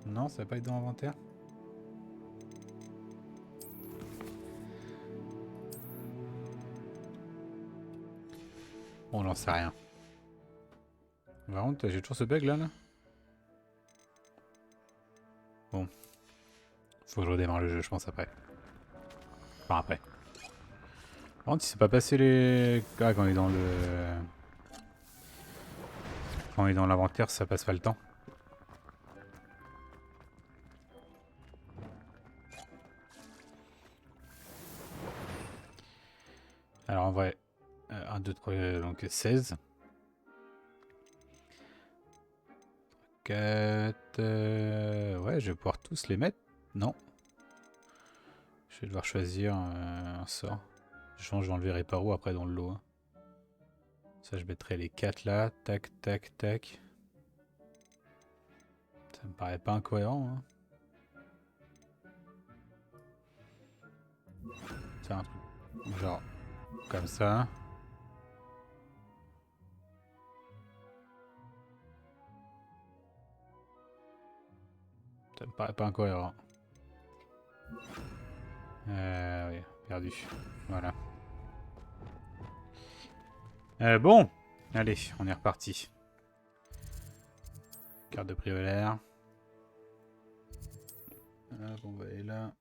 Non, ça va pas être dans l'inventaire. On n'en sait rien. Par contre, j'ai toujours ce bug là. Bon. Faut que je redémarre le jeu, je pense, après. Enfin, après. Par contre, il s'est pas passé les... Ah, quand on est dans le... Quand on est dans l'inventaire, ça passe pas le temps. Alors en vrai, 1, 2, 3, donc 16. 4... ouais, je vais pouvoir tous les mettre. Non. Je vais devoir choisir un sort. Je pense que je vais enlever Réparo après dans le lot. Hein. Ça, je mettrai les 4 là. Tac, tac, tac. Ça me paraît pas incohérent. Hein. faire un truc genre comme ça. Ça me paraît pas incohérent. Oui, perdu. Voilà. Bon, allez, on est reparti. Carte de prévolaire. Hop, on va aller là.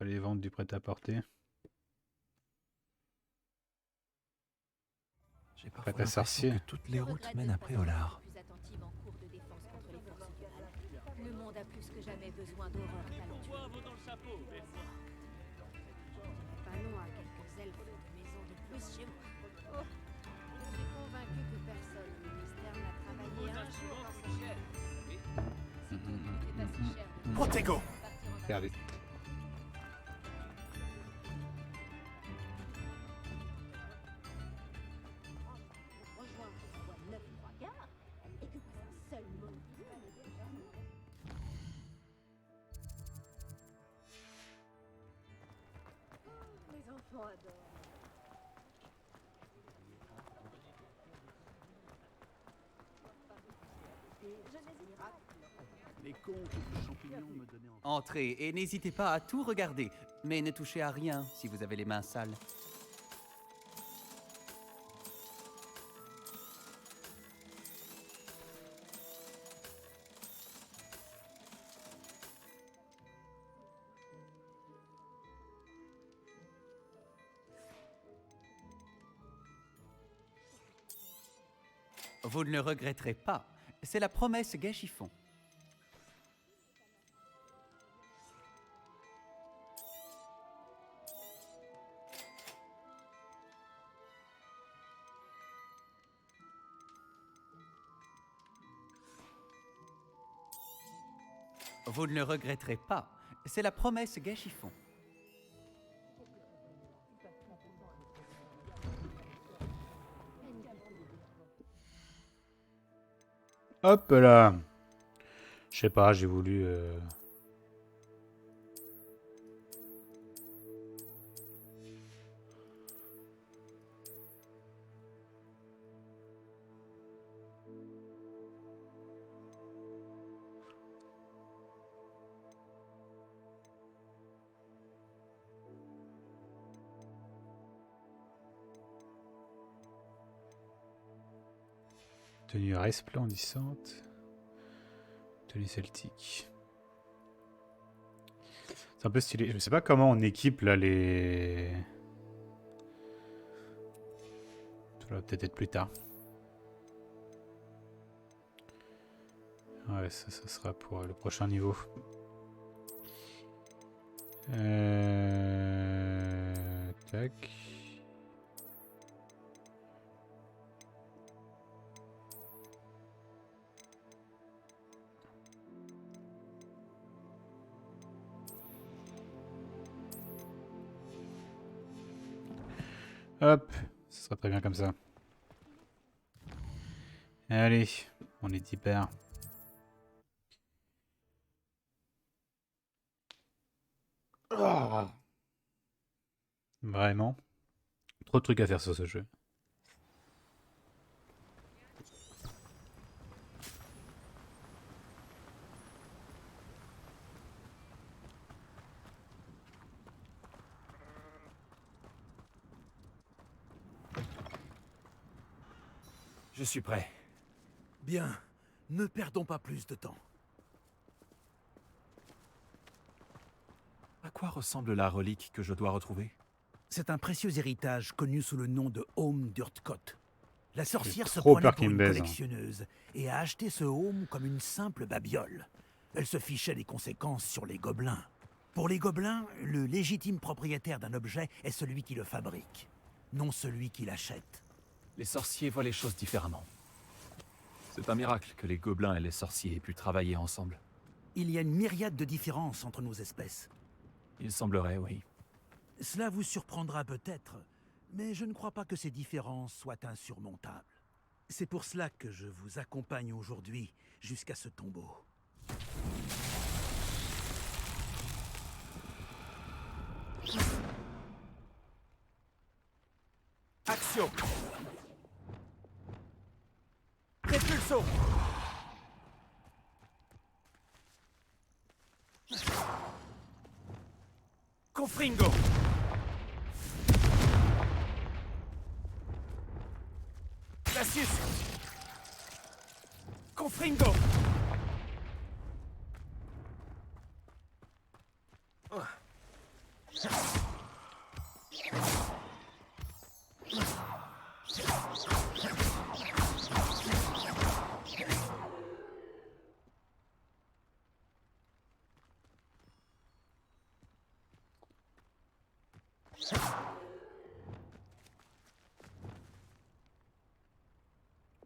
On va aller vendre du prêt-à-porter. J'ai parfois Prêt à l'impression sorcier. que toutes les routes mènent à Préolard. Le monde a plus que jamais besoin d'horreur talentueuse. Pas loin, quelques elfes de maison de plus chez moi. Je suis convaincu que personne au ministère n'a travaillé un jour dans sa chair. C'est pas si cher. Protego! Perdu. Rejoindre une voie 9 3/4 et que pas un seul mot. Les enfants adorent. Les contes de champignons me donnaient envie. Entrez et n'hésitez pas à tout regarder, mais ne touchez à rien si vous avez les mains sales. Vous ne le regretterez pas. C'est la promesse Gâchiffon. Vous ne le regretterez pas. C'est la promesse Gâchiffon. Hop là. Je sais pas, j'ai voulu... Tenue resplendissante. Tenue celtique. C'est un peu stylé. Je sais pas comment on équipe là les... Ça va peut-être être plus tard. Ouais, ça sera pour le prochain niveau. Tac. Hop, ce sera très bien comme ça. Allez, on est hyper. Oh. Vraiment. Trop de trucs à faire sur ce jeu. Je suis prêt. Bien, ne perdons pas plus de temps. À quoi ressemble la relique que je dois retrouver? C'est un précieux héritage connu sous le nom de Home d'Urtkot. La sorcière se trop prenait peur pour qu'il une me baise. collectionneuse et a acheté ce home comme une simple babiole. Elle se fichait des conséquences sur les gobelins. Pour les gobelins, le légitime propriétaire d'un objet est celui qui le fabrique, non celui qui l'achète. Les sorciers voient les choses différemment. C'est un miracle que les gobelins et les sorciers aient pu travailler ensemble. Il y a une myriade de différences entre nos espèces. Il semblerait, oui. Cela vous surprendra peut-être, mais je ne crois pas que ces différences soient insurmontables. C'est pour cela que je vous accompagne aujourd'hui jusqu'à ce tombeau. Axio. Repulso. Confringo. Glacius. Confringo.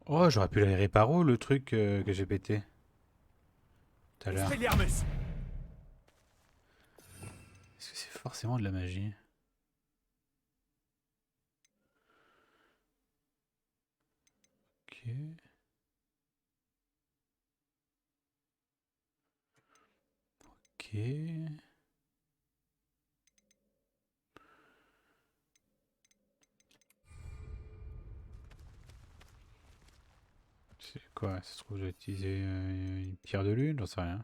Oh, j'aurais pu l'aérer par où, le truc que j'ai pété tout à l'heure. Expelliarmus. Est-ce que c'est forcément de la magie? Ok. Ok. C'est quoi? Ça se trouve, j'ai utilisé une pierre de lune, j'en sais rien.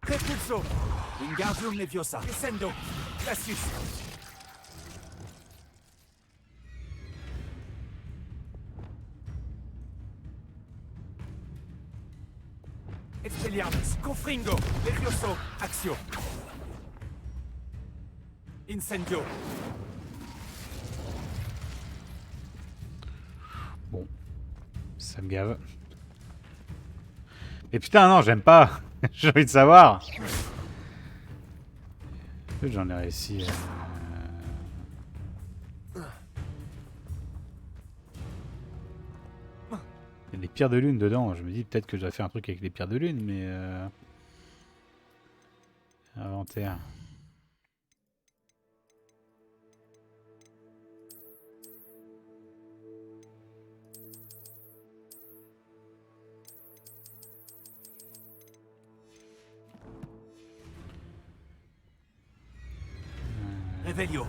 Repulso. Wingardium Leviosa. Descendo. Glacius. Expelliarmus. Confringo. Levioso. Axio. Incendio. Bon. Ça me gave. Et putain, non, j'aime pas. J'ai envie de savoir. J'en ai réussi. Il y a des pierres de lune dedans. Je me dis peut-être que je dois faire un truc avec les pierres de lune, mais inventaire. Revelio.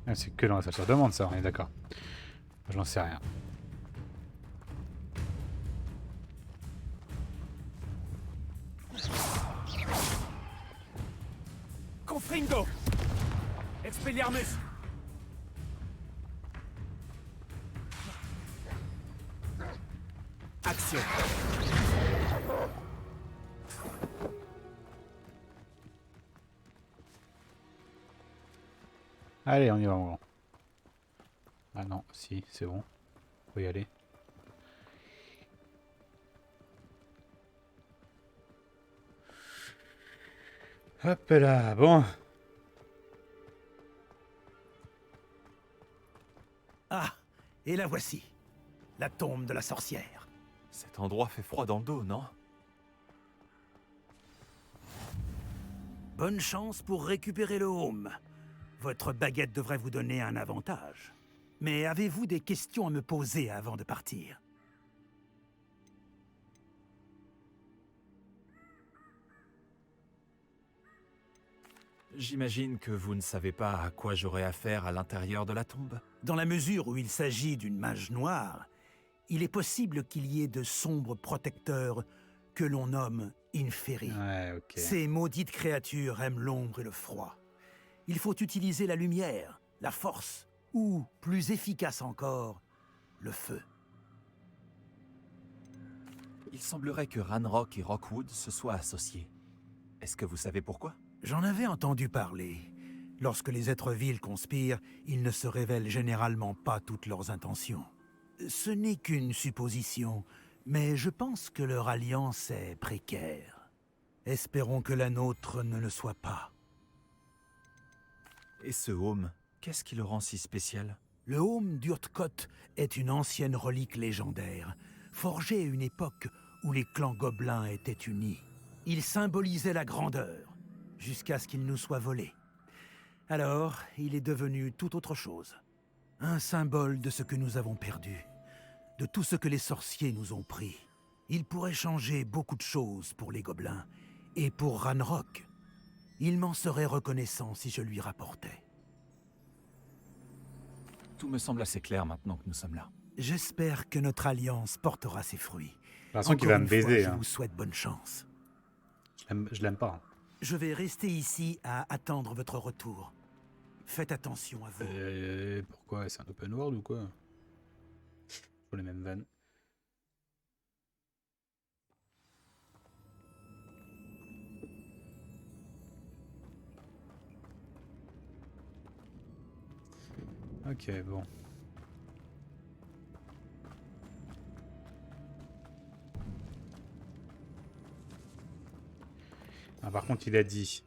Ah, c'est que dans la salle de demande, ça, on est d'accord. J'en sais rien. Confringo. Expelliarmus. Axio. Allez, on y va, mon grand. Ah non, si, c'est bon. Faut y aller. Hop là, bon. Ah, et la voici. La tombe de la sorcière. Cet endroit fait froid dans le dos, non? Bonne chance pour récupérer le home. Votre baguette devrait vous donner un avantage. Mais avez-vous des questions à me poser avant de partir? J'imagine que vous ne savez pas à quoi j'aurai affaire à l'intérieur de la tombe. Dans la mesure où il s'agit d'une mage noire, il est possible qu'il y ait de sombres protecteurs que l'on nomme Inferi. Ouais, ok. Ces maudites créatures aiment l'ombre et le froid. Il faut utiliser la lumière, la force, ou, plus efficace encore, le feu. Il semblerait que Ranrock et Rockwood se soient associés. Est-ce que vous savez pourquoi? J'en avais entendu parler. Lorsque les êtres vils conspirent, ils ne se révèlent généralement pas toutes leurs intentions. Ce n'est qu'une supposition, mais je pense que leur alliance est précaire. Espérons que la nôtre ne le soit pas. Et ce home, qu'est-ce qui le rend si spécial? Le home d'Urtkot est une ancienne relique légendaire, forgée à une époque où les clans gobelins étaient unis. Il symbolisait la grandeur, jusqu'à ce qu'il nous soit volé. Alors, il est devenu tout autre chose. Un symbole de ce que nous avons perdu, de tout ce que les sorciers nous ont pris. Il pourrait changer beaucoup de choses pour les gobelins, et pour Ranrock. Il m'en serait reconnaissant si je lui rapportais. Tout me semble assez clair maintenant que nous sommes là. J'espère que notre alliance portera ses fruits. J'ai l'impression qu'il va me baiser. Je Hein. vous souhaite bonne chance. Je l'aime pas. Je vais rester ici à attendre votre retour. Faites attention à vous. Pourquoi? C'est un open world ou quoi? Pour les mêmes vannes. Ok, bon. Ah, par contre, il a dit.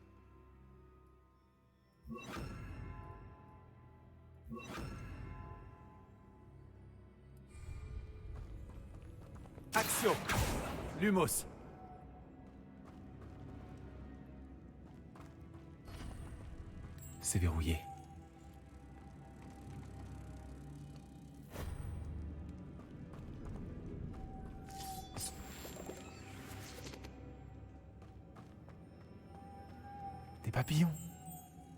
Action! Lumos! C'est verrouillé. Des papillons.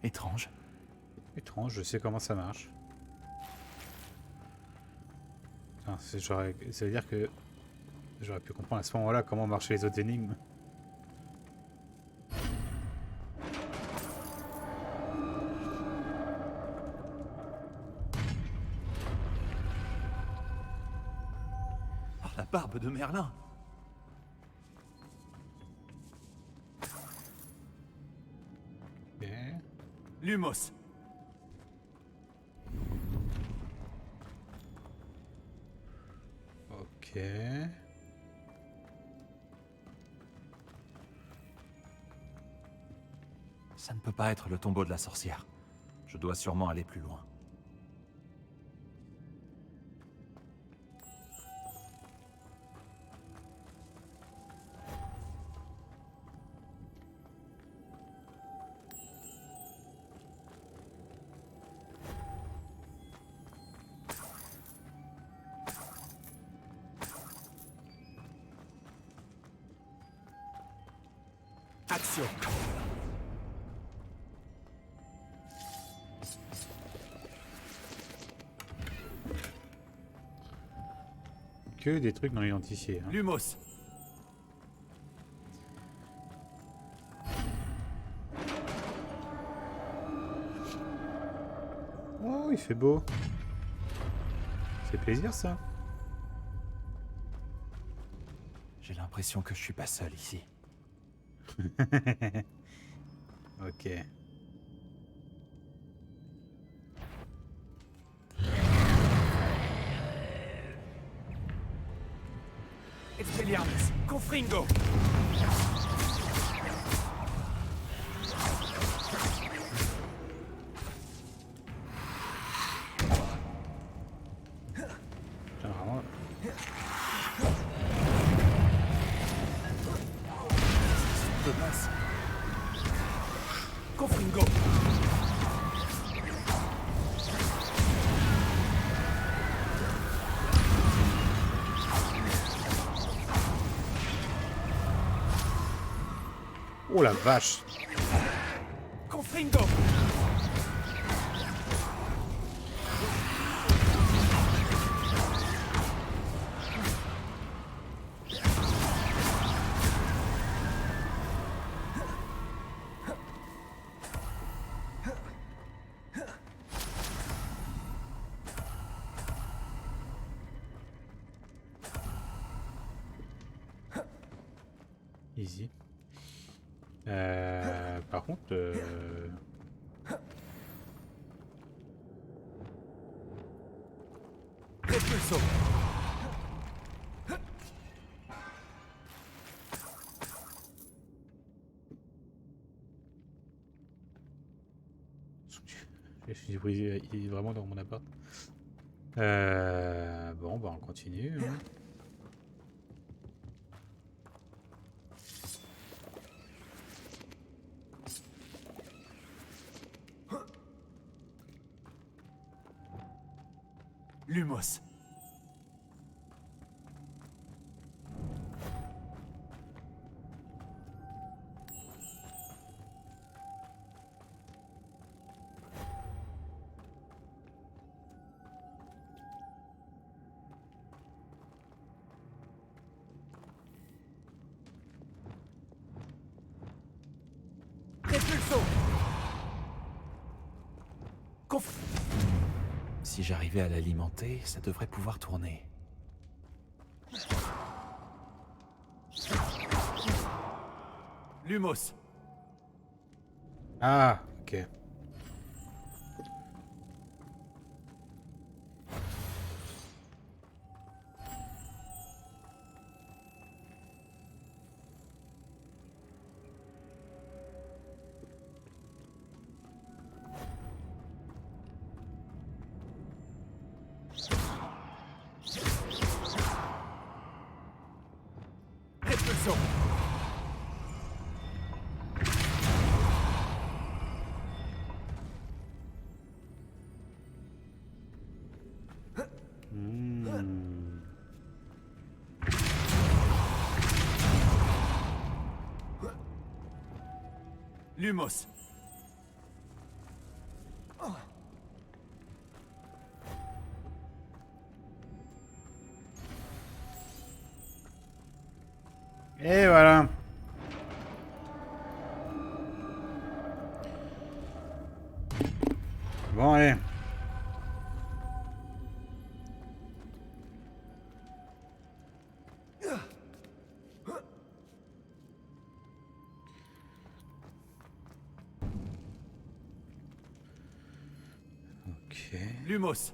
Étrange. Étrange, je sais comment ça marche. Putain, ça veut dire que j'aurais pu comprendre à ce moment-là comment marchaient les autres énigmes. Oh, la barbe de Merlin! Ok. Lumos! Ok. Ça ne peut pas être le tombeau de la sorcière. Je dois sûrement aller plus loin. Action! Que des trucs non identifiés. Hein. Lumos! Oh, il fait beau. C'est plaisir ça. J'ai l'impression que je suis pas seul ici. Ok. Expelliarmus! Confringo! Putain, vraiment. De masse. Confringo! Oh la vache. Confringo! Easy. Par contre, Repulso. Je suis il est vraiment dans mon appart. Bon, bah on continue. Hein. Lumos. Repulso. Si j'arrivais à l'alimenter, ça devrait pouvoir tourner. Lumos. Ah, ok. Repulso. Lumos. Et voilà. Bon, allez. Ok. Lumos.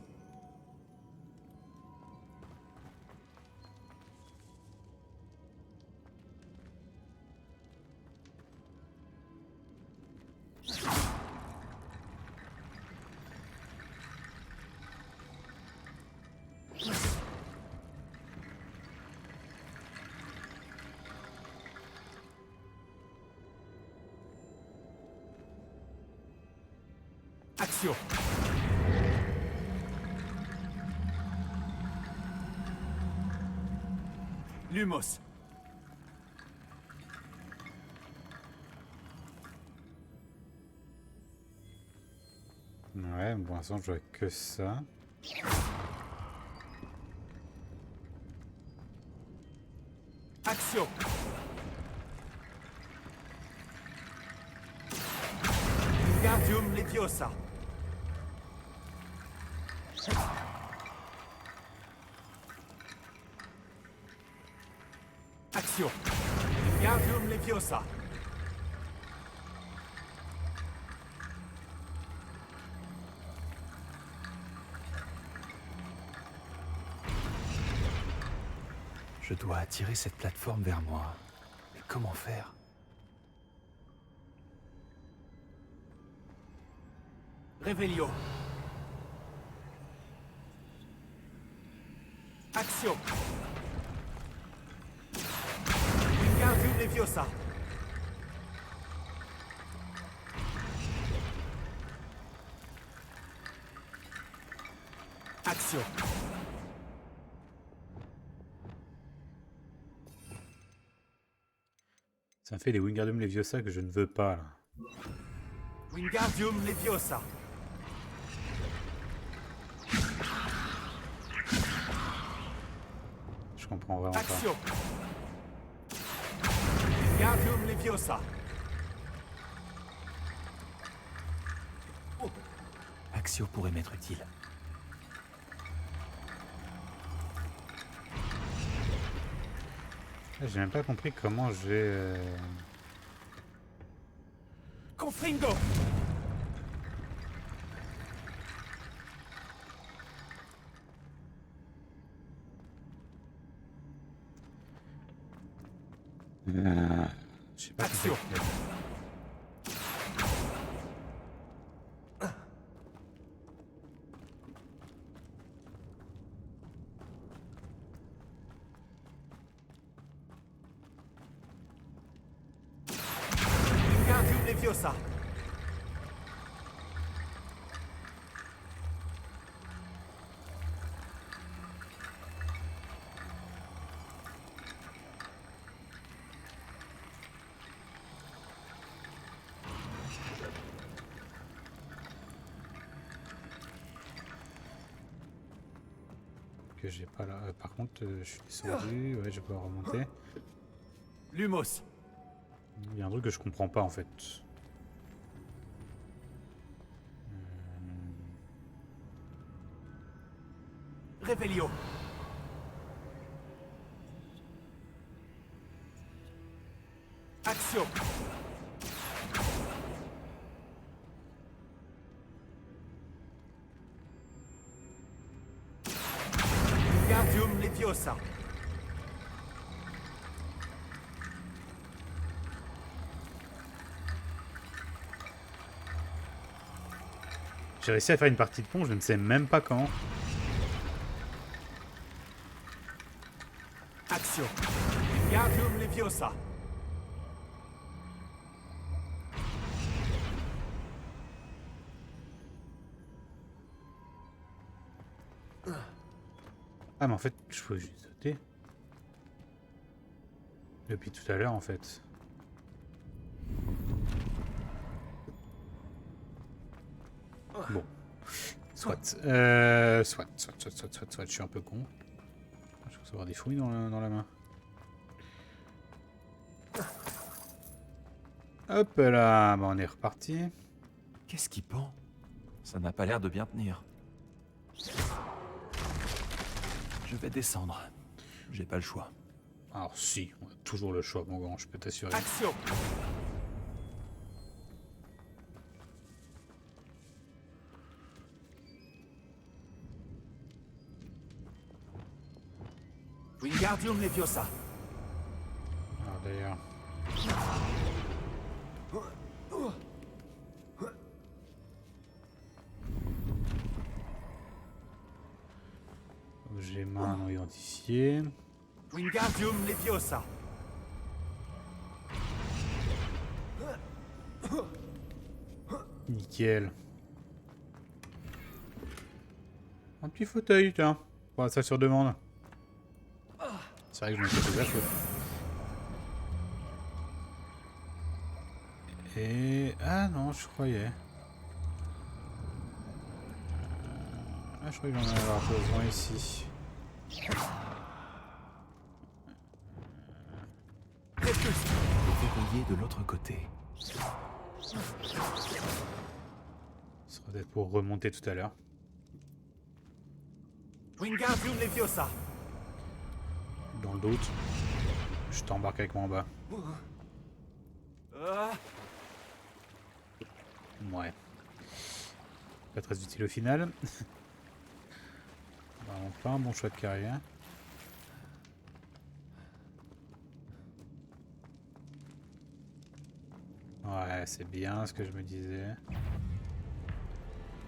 Action. Lumos. Ouais, pour l'instant, je vois que ça. Action. Wingardium Leviosa. Action. Wingardium Leviosa. Je dois attirer cette plateforme vers moi. Mais comment faire? Revelio. Action. Wingardium Leviosa. Action. Ça me fait les Wingardium Leviosa que je ne veux pas, là. Wingardium Leviosa. Je comprends vraiment Action. pas. Wingardium Leviosa. Axio pourrait m'être utile. J'ai même pas compris comment j'ai... Confringo. J'ai pas compris. Wingardium Leviosa. Que j'ai pas là. Par contre, je suis descendu. Ouais, je peux remonter. Lumos. Il y a un truc que je comprends pas en fait. Revelio. Action. Wingardium Leviosa. J'ai réussi à faire une partie de pont, je ne sais même pas quand. Action. Wingardium Leviosa. Ah mais en fait, je peux juste sauter. Depuis tout à l'heure en fait. Bon. Soit. Soit, je suis un peu con. Je pense avoir des fouilles dans la main. Hop là, bah on est reparti. Qu'est-ce qui pend? Ça n'a pas l'air de bien tenir. Je vais descendre. J'ai pas le choix. Alors si, on a toujours le choix mon grand, je peux t'assurer. Action. Wingardium Leviosa. Alors d'ailleurs... J'ai main non identifié. Wingardium Leviosa. Nickel. Un petit fauteuil, tiens. Voilà, ça sur demande. C'est vrai que je me fais déjà chaud. Et... Ah non, je croyais. Ah, je croyais que j'en allais avoir besoin ici. Verrouillé de l'autre côté. Ce sera peut-être pour remonter tout à l'heure. Wingardium Leviosa. Dans le doute, je t'embarque avec moi en bas. Ouais. Pas très utile au final. Vraiment pas un bon choix de carrière. Ouais, c'est bien ce que je me disais.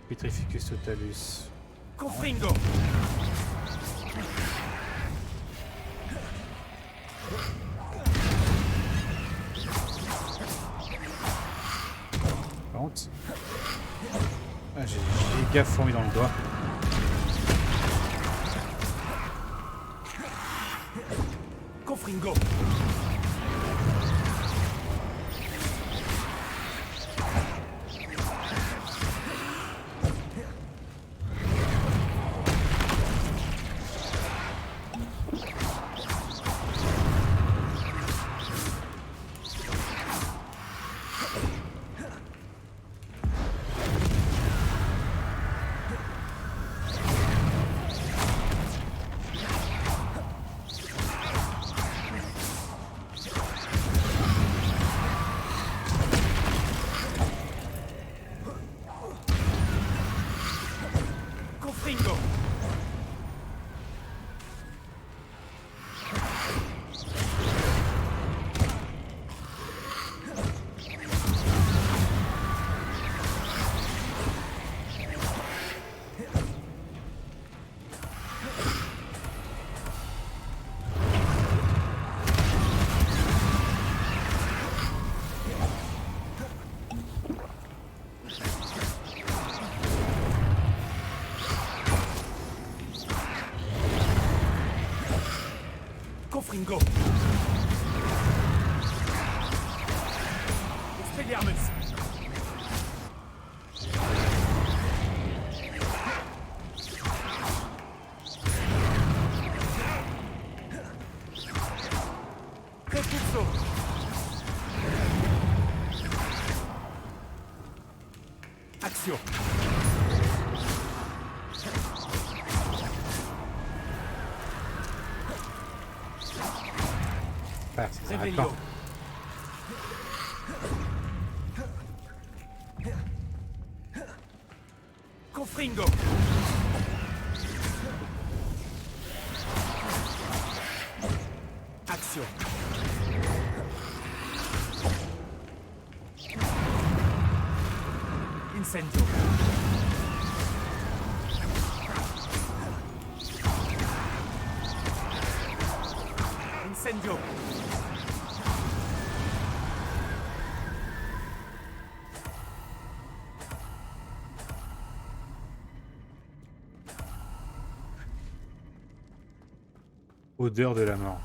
Petrificus totalus. Confringo. Par contre... Ah, j'ai gaffe fourmi dans le doigt. Confringo. Confringo. Expelliarmus. Repulso. Action. Ah, ça s'arrête Revelio. pas. Confringo. Action. Incendio. Incendio. Odeur de la mort.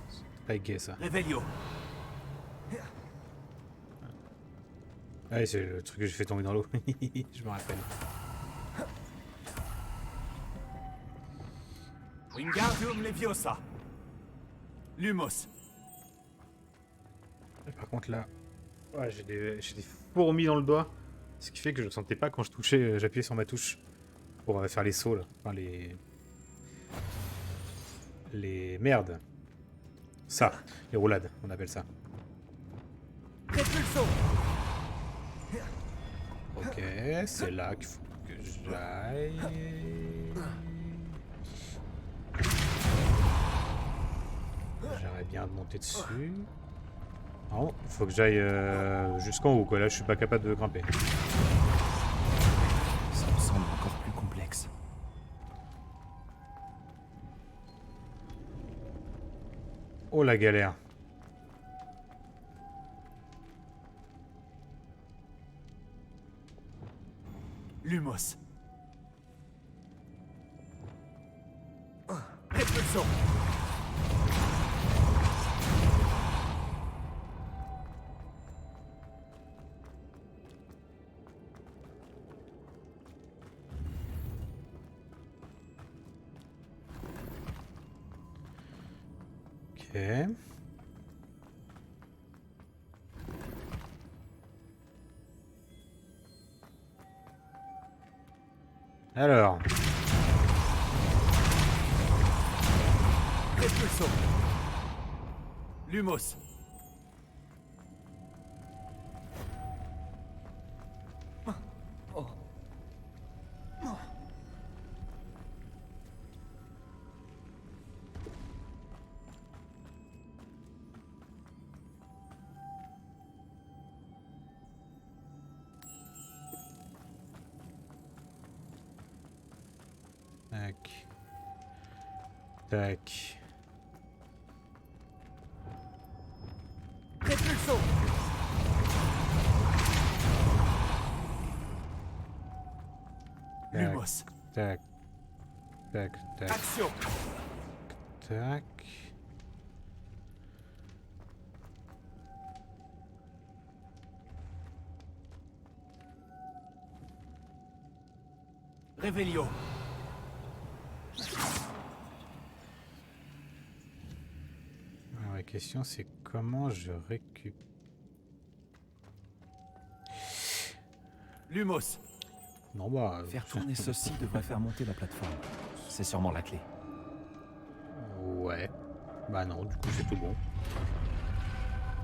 C'est pas gay ça. Revelio. Ah, c'est le truc que j'ai fait tomber dans l'eau. Je me rappelle. Wingardium Leviosa. Lumos. Par contre là, ouais, j'ai des fourmis dans le doigt. Ce qui fait que je ne sentais pas quand je touchais, j'appuyais sur ma touche pour faire les sauts là. Enfin les merdes. Ça, les roulades, on appelle ça. Repulso. Ok, c'est là qu'il faut que j'aille. J'aimerais bien monter dessus. Non, il faut que j'aille jusqu'en haut quoi. Là, je suis pas capable de grimper. Ça me semble encore plus complexe. Oh la galère. Lumos. Repulso. Ok. Alors. Repulso. Lumos. Tac. Tac. Repulso. Lumos. Tac. Tac. Tac. Action. Tac. Revelio. Alors, la question c'est comment je récupère. Lumos. Non bah. Faire tourner ceci devrait faire monter la plateforme. C'est sûrement la clé. Ouais. Bah non, du coup c'est tout bon.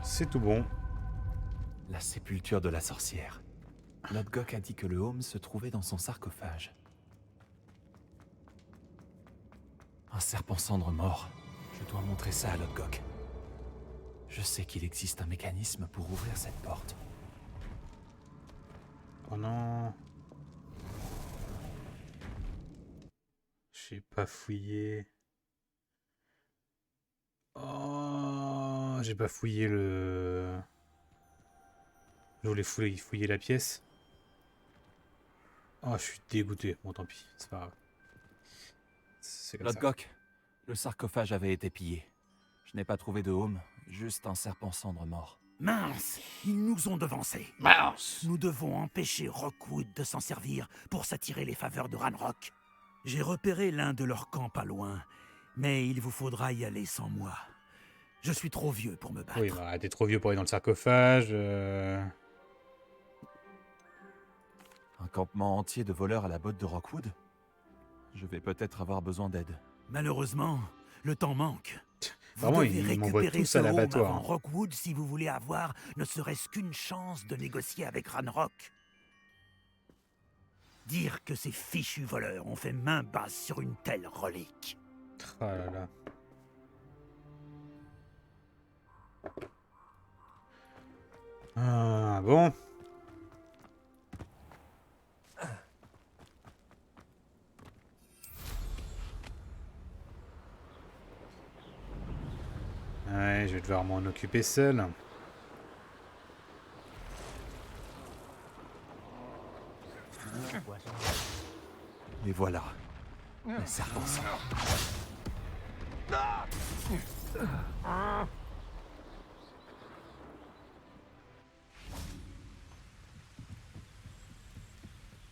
C'est tout bon. La sépulture de la sorcière. Lodgok a dit que le Home se trouvait dans son sarcophage. Un serpent cendre mort. Je dois montrer ça à Lodgok. Je sais qu'il existe un mécanisme pour ouvrir cette porte. Oh non. J'ai pas fouillé. Oh, j'ai pas fouillé le... Je voulais fouiller la pièce. Oh, je suis dégoûté. Bon, tant pis, c'est pas grave. C'est comme ça. Lodgok, Le sarcophage avait été pillé. Je n'ai pas trouvé de home, juste un serpent cendre mort. Mince, ils nous ont devancés. Mince. Nous devons empêcher Rockwood de s'en servir pour s'attirer les faveurs de Ranrock. J'ai repéré l'un de leurs camps pas loin, mais il vous faudra y aller sans moi. Je suis trop vieux pour me battre. Oui, bah, t'es trop vieux pour aller dans le sarcophage. Un campement entier de voleurs à la botte de Rockwood? Je vais peut-être avoir besoin d'aide. Malheureusement, le temps manque. Vous Vraiment, devez ils m'envoient récupérer tous ce à home l'abattoir. avant Rockwood si vous voulez avoir ne serait-ce qu'une chance de négocier avec Ranrock. Dire que ces fichus voleurs ont fait main basse sur une telle relique. Oh là là. Ah, bon. Ouais, je vais devoir m'en occuper seul. Les voilà. Les serpents cendres.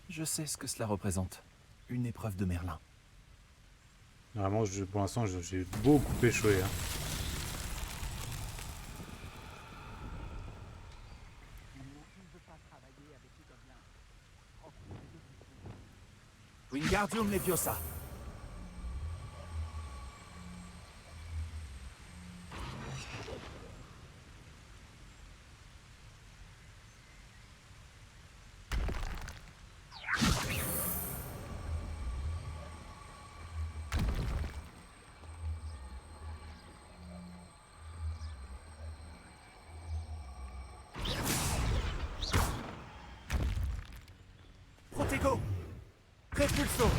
Je sais ce que cela représente. Une épreuve de Merlin. Vraiment, pour l'instant, j'ai beaucoup échoué. Hein. Wingardium Leviosa. Protego. Repulso.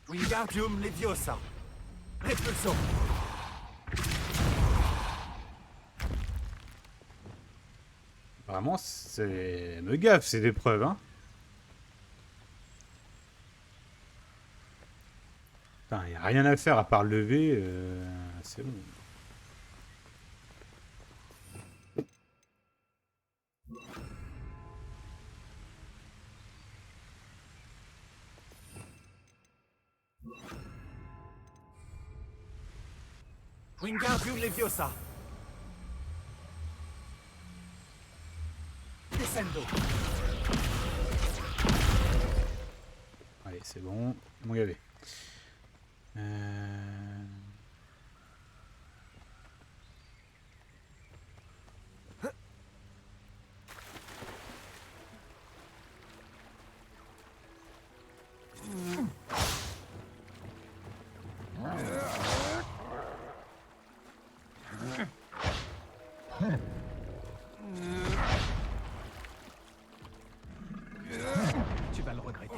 Wingardium Leviosa. Repulso. Vraiment, c'est... me gaffe, c'est l'épreuve, hein. Putain, y a rien à faire à part lever, c'est bon. Wingardium Leviosa. Descendo. Allez, c'est bon, mon gavé. Tu vas le regretter.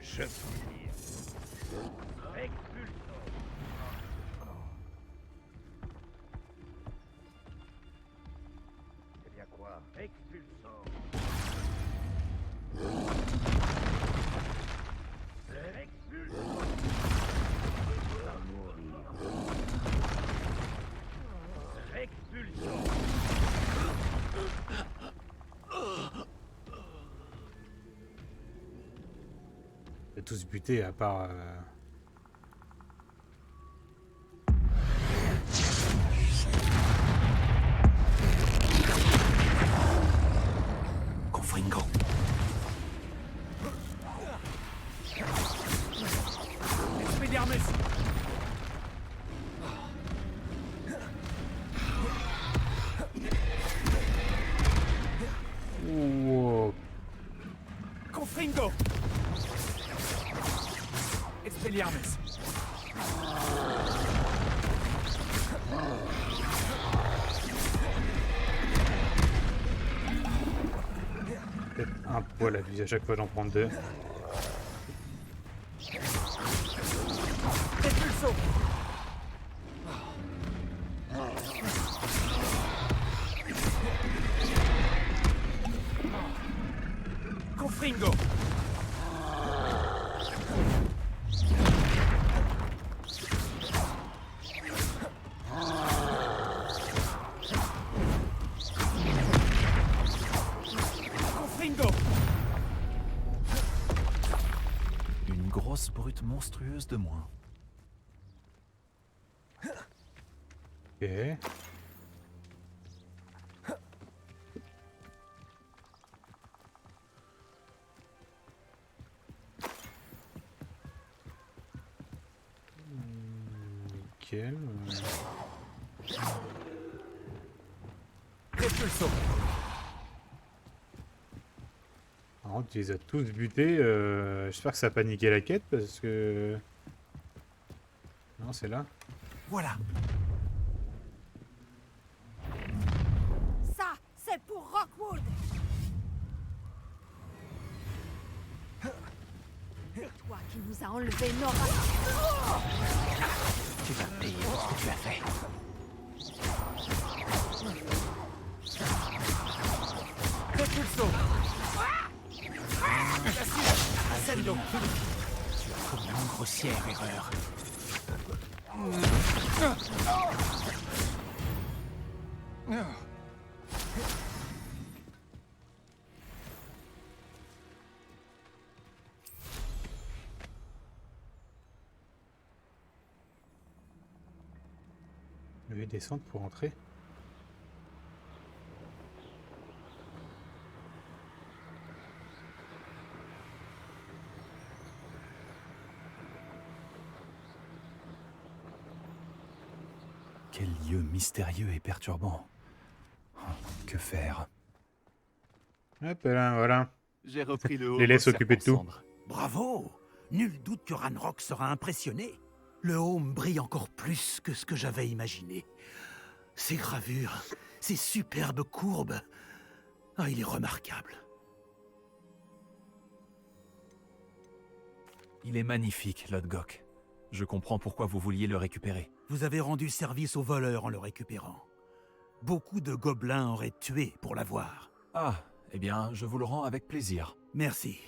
Je expulso. Eh bien quoi? Expulso. Expulso. Va mourir. Expulso. On est tous butés à part... Confringo. Expelliarmus. Wow. Confringo. Un poil à lui, à chaque fois j'en prends 2. Confringo. Une grosse brute monstrueuse de moins. Ok. Nickel. Par contre, tu les as tous butés. J'espère que ça a pas niqué la quête parce que. Non, c'est là. Voilà. Ça, c'est pour Rockwood. C'est toi qui nous as enlevé Nora. Tu vas payer pour ce que tu as fait. Repulso. Ascendo. Tu as commis une grossière erreur. Je vais descendre pour entrer. Quel lieu mystérieux et perturbant. Que faire? Hop là, voilà. J'ai repris le haut. Les laisse s'occuper de tout. Bravo. Nul doute que Ranrock sera impressionné. Le home brille encore plus que ce que j'avais imaginé. Ces gravures, ces superbes courbes. Ah, il est remarquable. Il est magnifique, Lodgok. Je comprends pourquoi vous vouliez le récupérer. Vous avez rendu service aux voleurs en le récupérant. Beaucoup de gobelins auraient tué pour l'avoir. Ah, eh bien, je vous le rends avec plaisir. Merci.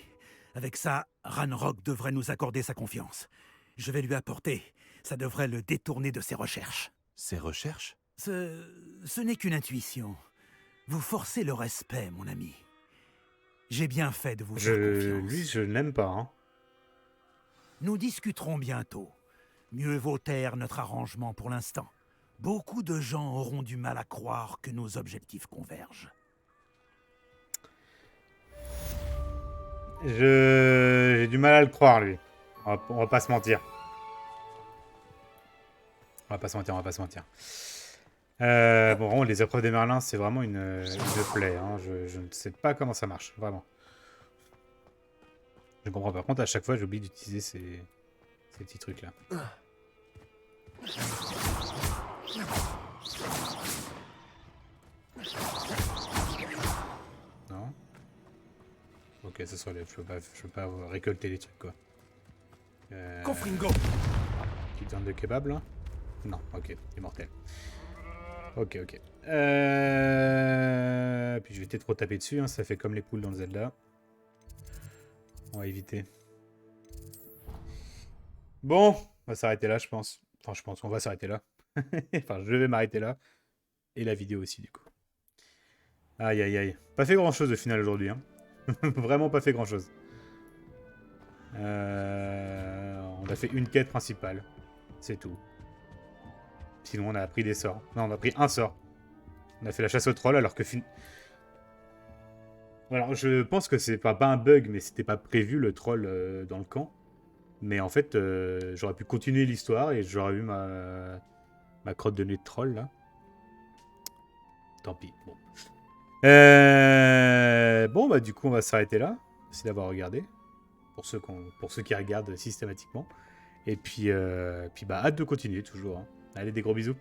Avec ça, Ranrock devrait nous accorder sa confiance. Je vais lui apporter. Ça devrait le détourner de ses recherches. Ses recherches? Ce n'est qu'une intuition. Vous forcez le respect, mon ami. J'ai bien fait de vous faire confiance. Lui, je ne l'aime pas. Hein. Nous discuterons bientôt. Mieux vaut taire notre arrangement pour l'instant. Beaucoup de gens auront du mal à croire que nos objectifs convergent. J'ai du mal à le croire, lui. On va pas se mentir. On va pas se mentir. Bon, vraiment, les épreuves des Merlins, c'est vraiment une plaie. Hein. Je ne sais pas comment ça marche, vraiment. Je comprends pas. Par contre, à chaque fois, j'oublie d'utiliser ces petits trucs-là. Non. Ok, ça se relève. Je peux pas récolter les trucs, quoi. Confringo. Petite viande de kebab, là? Non, ok, immortel. Ok. Puis je vais peut-être trop taper dessus, hein, ça fait comme les poules dans le Zelda. On va éviter. Bon, on va s'arrêter là, je pense. Enfin, je pense qu'on va s'arrêter là. Enfin, je vais m'arrêter là. Et la vidéo aussi, du coup. Aïe. Pas fait grand-chose au final aujourd'hui. Hein. Vraiment pas fait grand-chose. On a fait une quête principale. C'est tout. Sinon, on a appris des sorts. Non, on a pris un sort. On a fait la chasse au troll alors que... Alors, je pense que c'est pas un bug, mais c'était pas prévu le troll dans le camp. Mais en fait, j'aurais pu continuer l'histoire et j'aurais eu ma crotte de nez de troll, là. Tant pis, bon. Bon, bah du coup, on va s'arrêter là. Merci d'avoir regardé. Pour ceux qui regardent systématiquement. Et puis, bah, hâte de continuer, toujours. Hein. Allez, des gros bisous.